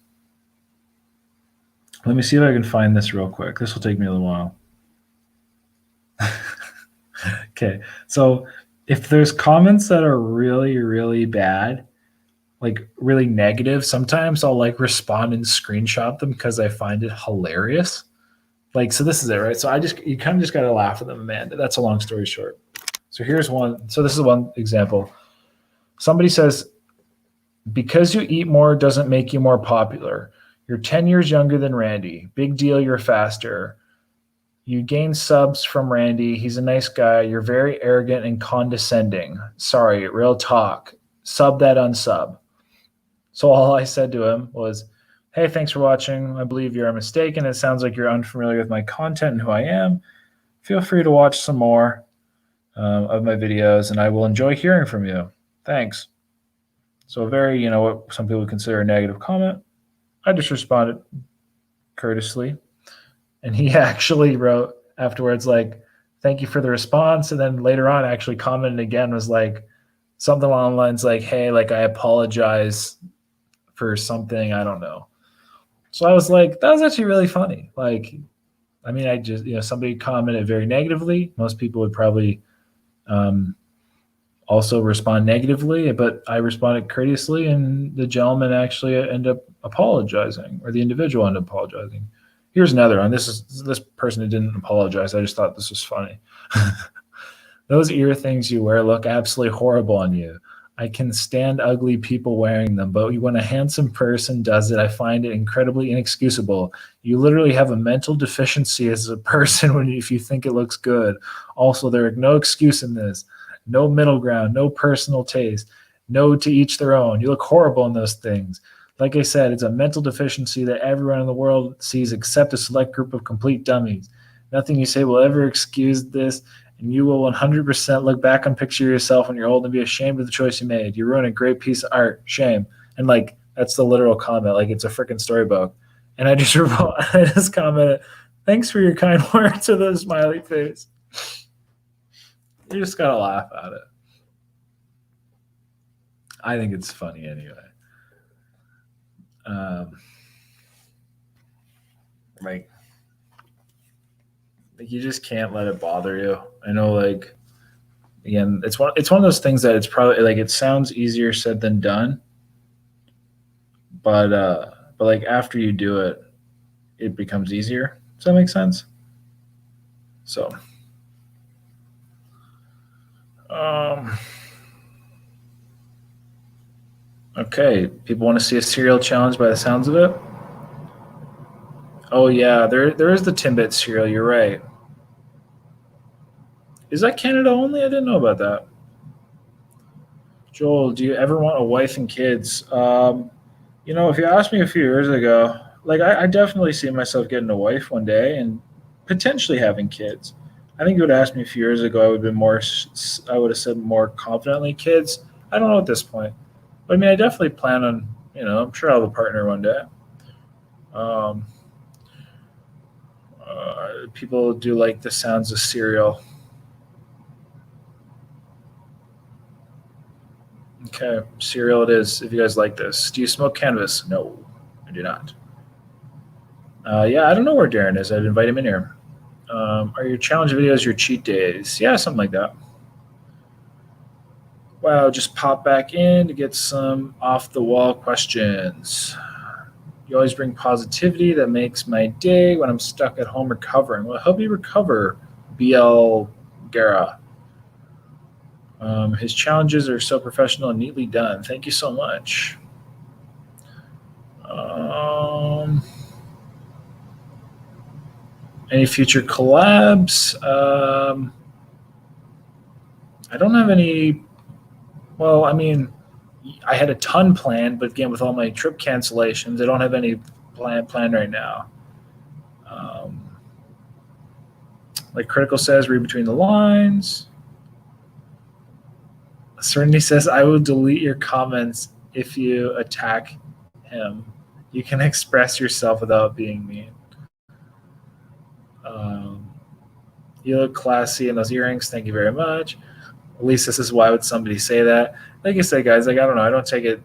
Let me see if I can find this real quick. This will take me a little while. Okay, so if there's comments that are really, really bad, like really negative, sometimes I'll like respond and screenshot them because I find it hilarious. Like, so this is it, right? So you kind of just got to laugh at them, Amanda. That's a long story short. So here's one. So this is one example. Somebody says, because you eat more doesn't make you more popular. You're 10 years younger than Randy. Big deal, you're faster. You gain subs from Randy. He's a nice guy. You're very arrogant and condescending. Sorry, real talk. Sub that unsub. So all I said to him was, hey, thanks for watching. I believe you're mistaken. It sounds like you're unfamiliar with my content and who I am. Feel free to watch some more of my videos, and I will enjoy hearing from you. Thanks. So a very, what some people consider a negative comment. I just responded courteously. And he actually wrote afterwards, like, thank you for the response. And then later on actually commented again, was like something along the lines like, hey, like, I apologize for something, I don't know. So I was like, that was actually really funny. Like, I mean, I just, somebody commented very negatively. Most people would probably also respond negatively, but I responded courteously, and the gentleman actually ended up apologizing, or the individual ended up apologizing. Here's another one. This person who didn't apologize. I just thought this was funny. Those ear things you wear look absolutely horrible on you. I can stand ugly people wearing them, but when a handsome person does it, I find it incredibly inexcusable. You literally have a mental deficiency as a person if you think it looks good. Also, there is no excuse in this. No middle ground, no personal taste. No to each their own. You look horrible in those things. Like I said, it's a mental deficiency that everyone in the world sees except a select group of complete dummies. Nothing you say will ever excuse this, and you will 100% look back on picture yourself when you're old and be ashamed of the choice you made. You ruined a great piece of art. Shame. And like, that's the literal comment. Like, it's a freaking storybook. And I just commented, Thanks for your kind words to the smiley face. You just gotta laugh at it. I think it's funny anyway. Like you just can't let it bother you. I know, like, again, it's one of those things that it's probably like it sounds easier said than done, but like after you do it, it becomes easier. Does that make sense? So, okay, people want to see a cereal challenge by the sounds of it. Oh yeah, there is the Timbit cereal. You're right. Is that Canada only? I didn't know about that. Joel, do you ever want a wife and kids? If you asked me a few years ago, like I definitely see myself getting a wife one day and potentially having kids. I think you would ask me a few years ago, I would have been more. I would have said more confidently kids. I don't know at this point, but I mean, I definitely plan on. I'm sure I'll have a partner one day. Um, People do like the sounds of cereal. Okay, cereal it is. If you guys like this, do you smoke cannabis? No, I do not. Yeah, I don't know where Darren is. I'd invite him in here. Are your challenge videos your cheat days? Yeah, something like that. Wow, just pop back in to get some off the wall questions. You always bring positivity that makes my day when I'm stuck at home recovering. Well, I hope you recover, BL Guerra. His challenges are so professional and neatly done. Thank you so much. Any future collabs? I don't have any. Well, I mean, I had a ton planned, but again, with all my trip cancellations, I don't have any planned right now. Like Critical says, read between the lines. Serenity says, I will delete your comments if you attack him. You can express yourself without being mean. You look classy in those earrings. Thank you very much. At least this is why would somebody say that? Like I said, guys, like I don't know. I don't take it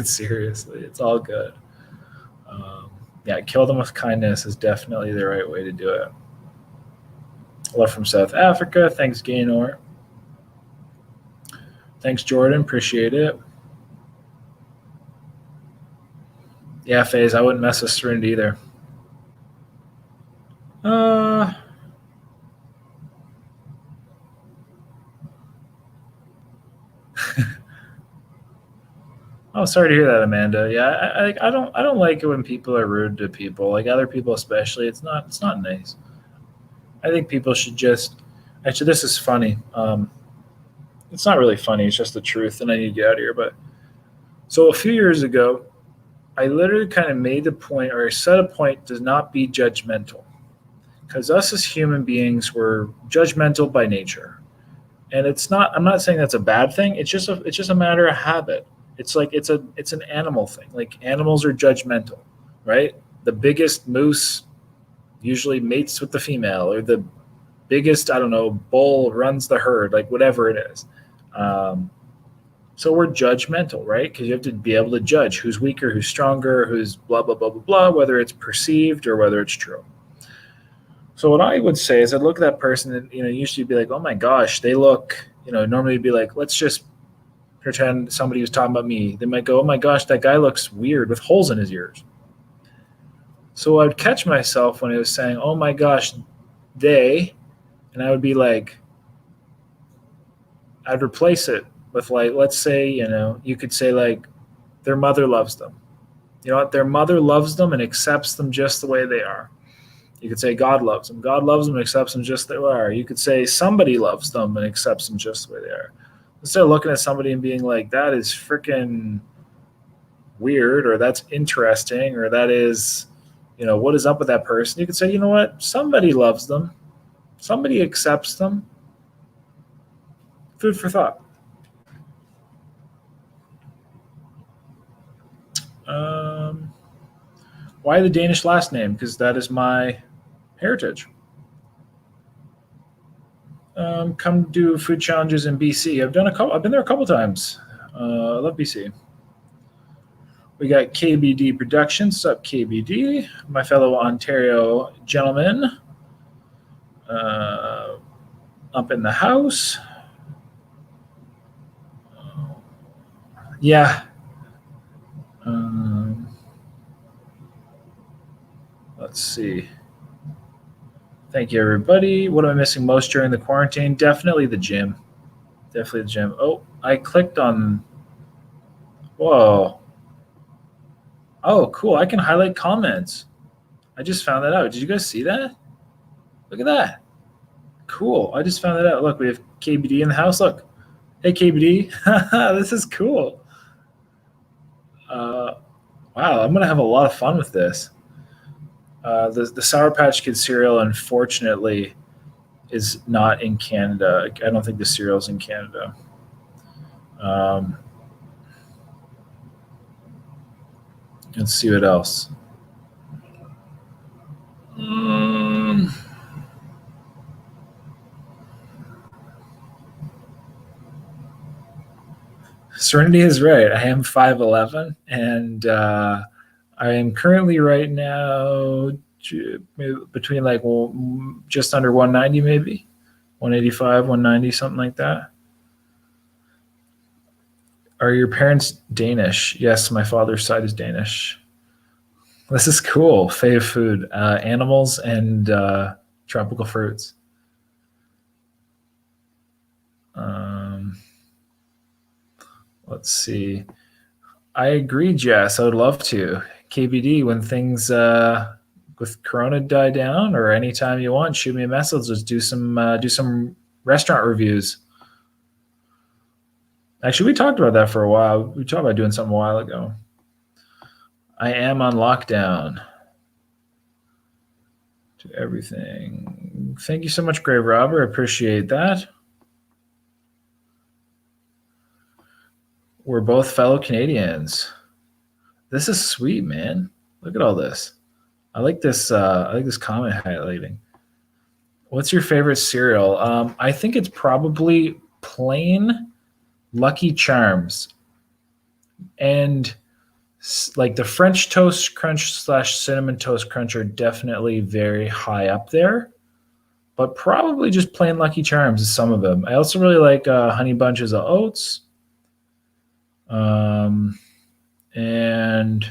seriously. It's all good. Yeah, kill them with kindness is definitely the right way to do it. Love from South Africa. Thanks, Gaynor. Thanks, Jordan. Appreciate it. Yeah, FaZe, I wouldn't mess with Serenity either. Oh, sorry to hear that, Amanda. Yeah, I don't like it when people are rude to people, like other people especially. It's not nice. I think people should just. Actually, this is funny. It's not really funny. It's just the truth, and I need to get out of here. But so a few years ago, I literally kind of made the point, or I set a point, to not be judgmental, because us as human beings were judgmental by nature, and it's not. I'm not saying that's a bad thing. It's just a matter of habit. It's like it's an animal thing. Like animals are judgmental, right? The biggest moose usually mates with the female, or the biggest, I don't know, bull runs the herd, like whatever it is. So we're judgmental, right? Because you have to be able to judge who's weaker, who's stronger, who's blah, blah, blah, blah, blah, whether it's perceived or whether it's true. So what I would say is I'd look at that person and, usually be like, oh my gosh, they look, normally be like, let's just pretend somebody was talking about me. They might go, oh my gosh, that guy looks weird with holes in his ears. So I'd catch myself when it was saying, oh my gosh, they, and I would be like, I'd replace it with like, let's say, you could say like, their mother loves them. You know what? Their mother loves them and accepts them just the way they are. You could say God loves them. God loves them and accepts them just the way they are. You could say somebody loves them and accepts them just the way they are. Instead of looking at somebody and being like, that is freaking weird, or that's interesting, or that is, what is up with that person? You could say, you know what? Somebody loves them. Somebody accepts them. Food for thought. Why the Danish last name? Because that is my heritage. Come do food challenges in BC. I've been there a couple times. I love BC. We got KBD Productions. What's up, KBD? My fellow Ontario gentlemen up in the house. Yeah. Let's see. Thank you, everybody. What am I missing most during the quarantine? Definitely the gym. Definitely the gym. Oh, I clicked on. Whoa. Oh, cool. I can highlight comments. I just found that out. Did you guys see that? Look at that. Cool. I just found that out. Look, we have KBD in the house. Look. Hey, KBD. This is cool. Wow, I'm going to have a lot of fun with this. The Sour Patch Kids cereal, unfortunately, is not in Canada. I don't think the cereal's in Canada. Let's see what else. Serenity is right. I am 5'11", and I am currently right now between just under 190, maybe 185, 190, something like that. Are your parents Danish? Yes, my father's side is Danish. This is cool. Fave food, animals and tropical fruits. Let's see. I agree, Jess. I would love to. KBD, when things with Corona die down, or anytime you want, shoot me a message. Let's do some restaurant reviews. Actually, we talked about that for a while. We talked about doing something a while ago. I am on lockdown. To everything. Thank you so much, Grave Robber. I appreciate that. We're both fellow Canadians. This is sweet, man. Look at all this. I like this comment highlighting. What's your favorite cereal? I think it's probably plain Lucky Charms. And like the French Toast Crunch / Cinnamon Toast Crunch are definitely very high up there. But probably just plain Lucky Charms is some of them. I also really like Honey Bunches of Oats. And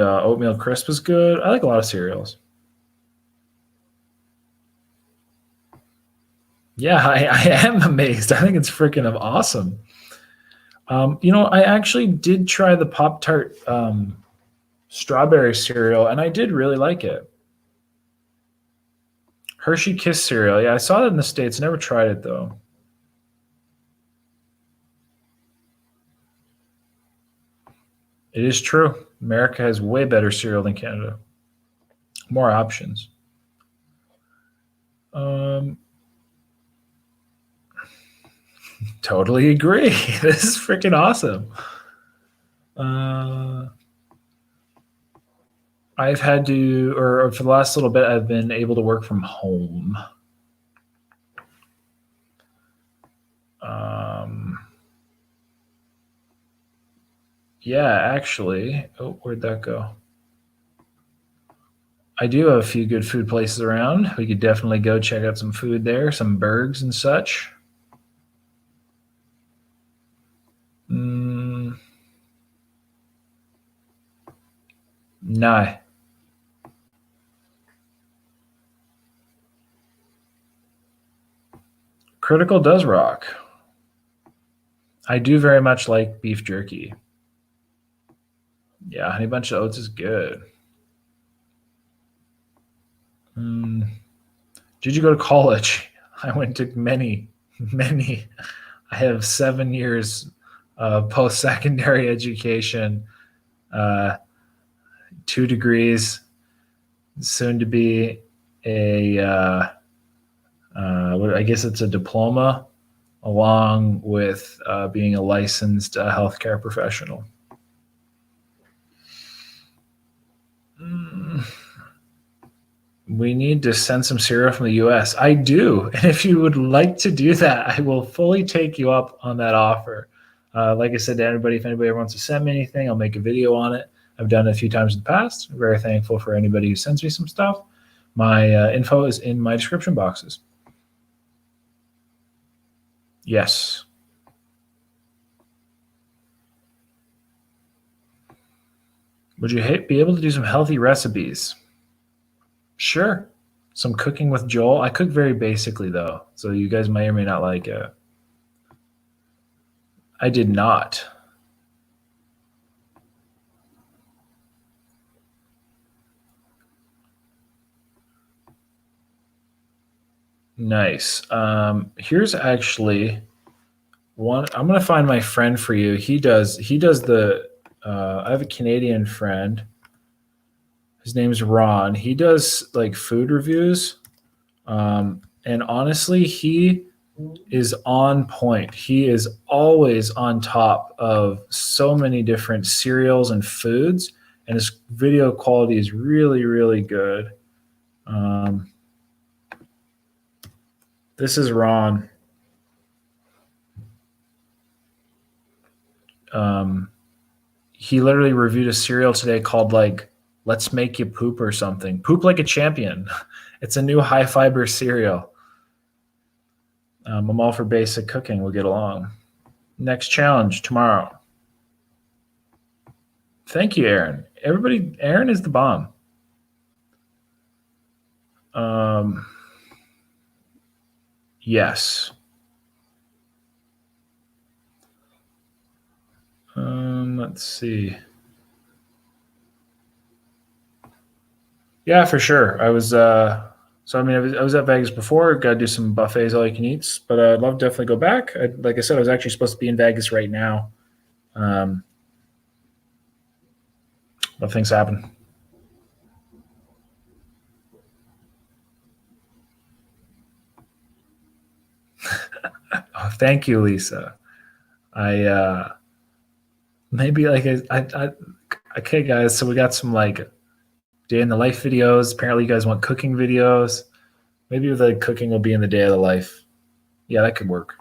Oatmeal Crisp is good. I like a lot of cereals. Yeah, I am amazed. I think it's freaking awesome. I actually did try the Pop-Tart strawberry cereal, and I did really like it. Hershey Kiss cereal. Yeah, I saw that in the States. Never tried it, though. It is true. America has way better cereal than Canada. More options. Totally agree. This is freaking awesome. I've had to, or for the last little bit, I've been able to work from home. Yeah, actually. Oh, where'd that go? I do have a few good food places around. We could definitely go check out some food there, some burgers and such. No. Critical does rock. I do very much like beef jerky. Yeah, Honey Bunch of Oats is good. Did you go to college? I went to many. I have 7 years of post-secondary education, 2 degrees, soon to be I guess it's a diploma, along with being a licensed healthcare professional. We need to send some cereal from the US. I do. And if you would like to do that, I will fully take you up on that offer. Like I said to everybody, if anybody ever wants to send me anything, I'll make a video on it. I've done it a few times in the past. I'm very thankful for anybody who sends me some stuff. My info is in my description boxes. Yes. Would you be able to do some healthy recipes? Sure. Some cooking with Joel. I cook very basically, though, so you guys may or may not like it. I did not. Nice. Here's actually one. I'm gonna find my friend for you. He does the. I have a Canadian friend. His name's Ron. He does like food reviews, and honestly, he is on point. He is always on top of so many different cereals and foods, and his video quality is really, really good. This is Ron. He literally reviewed a cereal today called like "Let's Make You Poop" or something. Poop like a champion. It's a new high fiber cereal. I'm all for basic cooking. We'll get along. Next challenge tomorrow. Thank you, Aaron. Everybody, Aaron is the bomb. Yes. Let's see. Yeah, for sure. I was I was at Vegas before. Got to do some buffets, all you can eats. But I'd love to definitely go back. Like I said, I was actually supposed to be in Vegas right now. But things happen. Oh, thank you, Lisa. I maybe like I okay, guys. So we got some like day in the life videos. Apparently, you guys want cooking videos. Maybe the cooking will be in the day of the life. Yeah, that could work.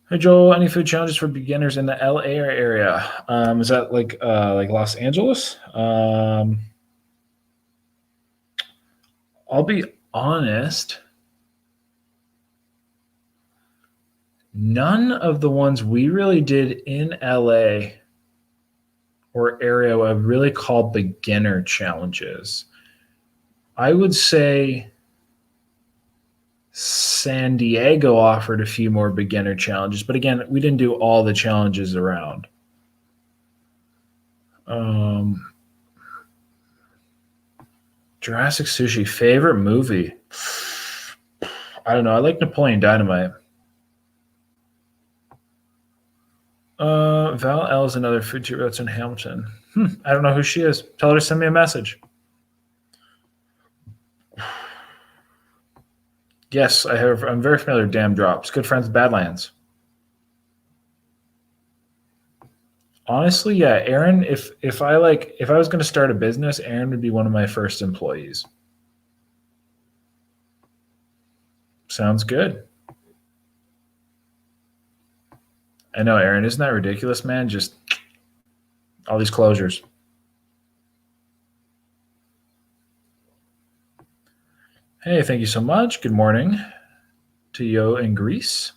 Hey Joel, any food challenges for beginners in the LA area? Is that like Los Angeles? I'll be honest. None of the ones we really did in LA or area I would really call beginner challenges. I would say San Diego offered a few more beginner challenges, but again, we didn't do all the challenges around. Jurassic Sushi, favorite movie? I don't know. I like Napoleon Dynamite. Val L is another food tuber that's in Hamilton. I don't know who she is. Tell her to send me a message. Yes, I'm very familiar with Damn Drops. Good friends with Badlands. Honestly, yeah, Aaron. If I was going to start a business, Aaron would be one of my first employees. Sounds good. I know, Aaron. Isn't that ridiculous, man? Just all these closures. Hey, thank you so much. Good morning to Yo in Greece.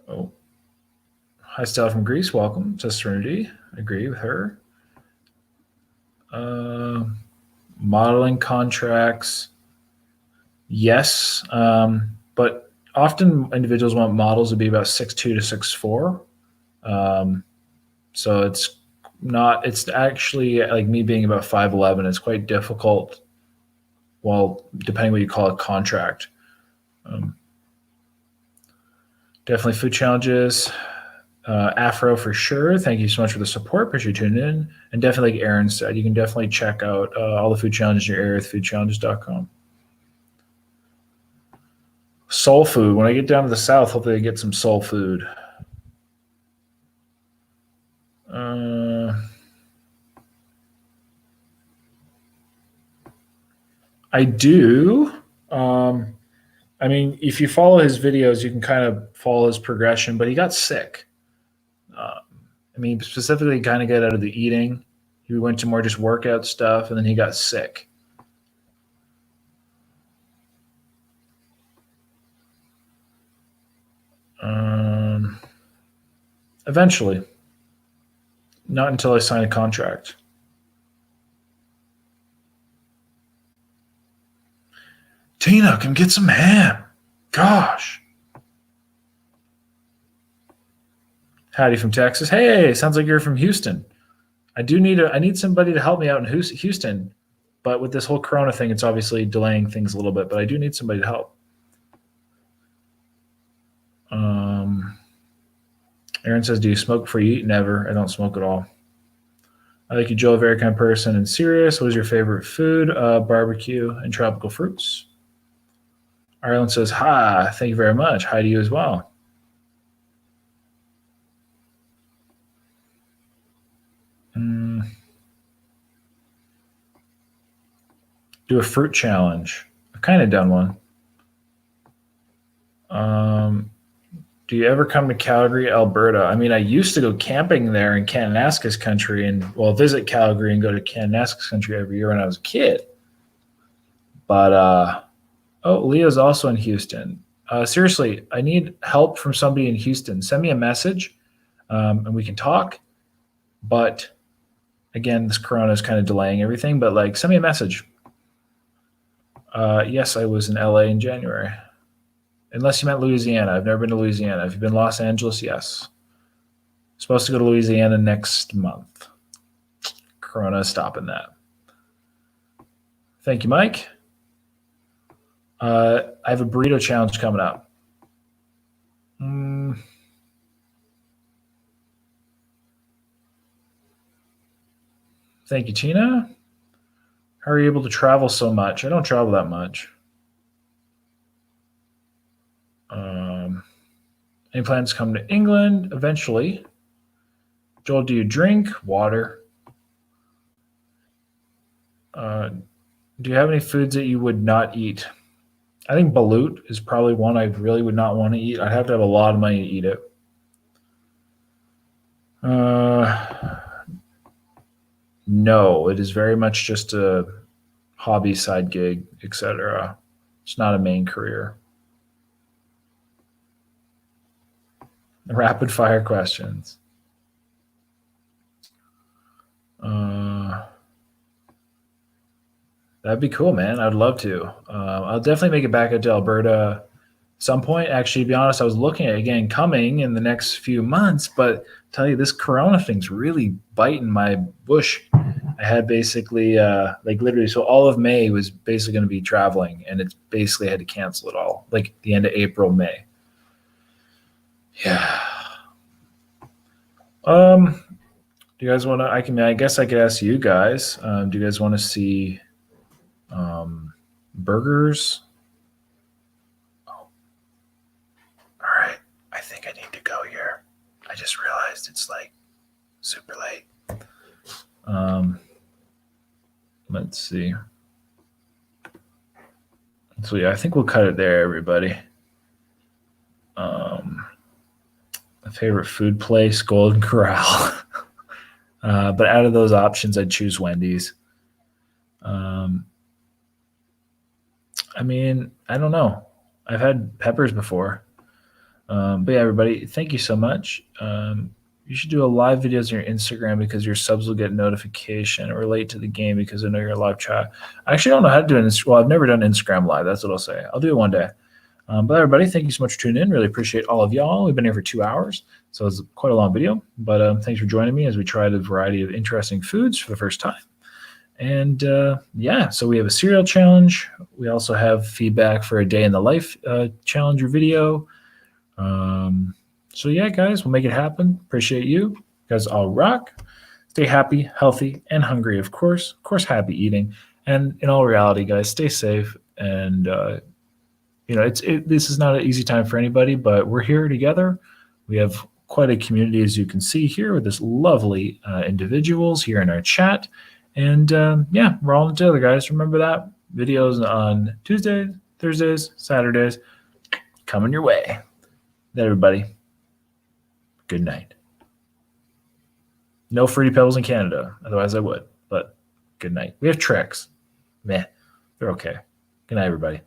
Oh, hi, Stella from Greece. Welcome to Serenity. Agree with her. Modeling contracts. Yes, but often individuals want models to be about 6'2" to 6'4". So it's actually like me being about 5'11". It's quite difficult. Well, depending what you call a contract. Definitely food challenges. Afro for sure. Thank you so much for the support. Appreciate you tuning in. And definitely, like Aaron said, you can definitely check out all the food challenges in your area with foodchallenges.com. Soul food. When I get down to the south, hopefully I get some soul food. I do. I mean, if you follow his videos, you can kind of follow his progression, but he got sick. I mean, specifically kind of got out of the eating. He went to more just workout stuff, and then he got sick. Eventually. Not until I sign a contract. Tina, come get some ham. Gosh. Howdy from Texas. Hey, sounds like you're from Houston. I need somebody to help me out in Houston, but with this whole Corona thing, it's obviously delaying things a little bit. But I do need somebody to help. Aaron says, "Do you smoke before you eat?" Never. I don't smoke at all. I like you, Joe. A very kind person and serious. What is your favorite food? Barbecue and tropical fruits. Ireland says, "Hi, thank you very much. Hi to you as well." Do a fruit challenge. I've kind of done one. Do you ever come to Calgary, Alberta? I mean, I used to go camping there in Kananaskis country and, visit Calgary and go to Kananaskis country every year when I was a kid. But, Leo's also in Houston. Seriously, I need help from somebody in Houston. Send me a message and we can talk. But again, this Corona is kind of delaying everything, but send me a message. Yes, I was in LA in January. Unless you meant Louisiana. I've never been to Louisiana. Have you been to Los Angeles? Yes. Supposed to go to Louisiana next month. Corona is stopping that. Thank you, Mike. I have a burrito challenge coming up. Thank you, Tina. How are you able to travel so much? I don't travel that much. Any plans to come to England eventually? Joel, do you drink water? Do you have any foods that you would not eat? I think balut is probably one I really would not want to eat. I'd have to have a lot of money to eat it. No, it is very much just a hobby, side gig, etc. It's not a main career. Rapid fire questions. That'd be cool, man. I'd love to. I'll definitely make it back out to Alberta at some point. Actually, to be honest, I was looking at again coming in the next few months, but I'll tell you, this Corona thing's really biting my bush. I had basically literally, so all of May was basically going to be traveling, and it's basically had to cancel it all, like the end of April, May. Yeah. Do you guys want to? I guess I could ask you guys. Do you guys want to see burgers? Oh. All right. I think I need to go here. I just realized it's super late. Let's see. So yeah, I think we'll cut it there, everybody. My favorite food place, Golden Corral. But out of those options, I'd choose Wendy's. I mean, I don't know. I've had Peppers before. But yeah, everybody, thank you so much. You should do a live videos on your Instagram because your subs will get notification or relate to the game because I know you're a live chat. I actually don't know how to do it. Well, I've never done Instagram live. That's what I'll say. I'll do it one day. But everybody, thank you so much for tuning in. Really appreciate all of y'all. We've been here for 2 hours, so it's quite a long video. But thanks for joining me as we tried a variety of interesting foods for the first time. And yeah, so we have a cereal challenge. We also have feedback for a day in the life challenger video. So yeah, guys, we'll make it happen. Appreciate you. You guys all rock. Stay happy, healthy, and hungry, of course. Of course, happy eating. And in all reality, guys, stay safe. And this is not an easy time for anybody, but we're here together. We have quite a community, as you can see here, with this lovely individuals here in our chat. And yeah, we're all together, guys. Remember that. videos on Tuesdays, Thursdays, Saturdays coming your way. Everybody, good night. No Fruity Pebbles in Canada. Otherwise, I would. But good night. We have Trix. Meh. They're okay. Good night, everybody.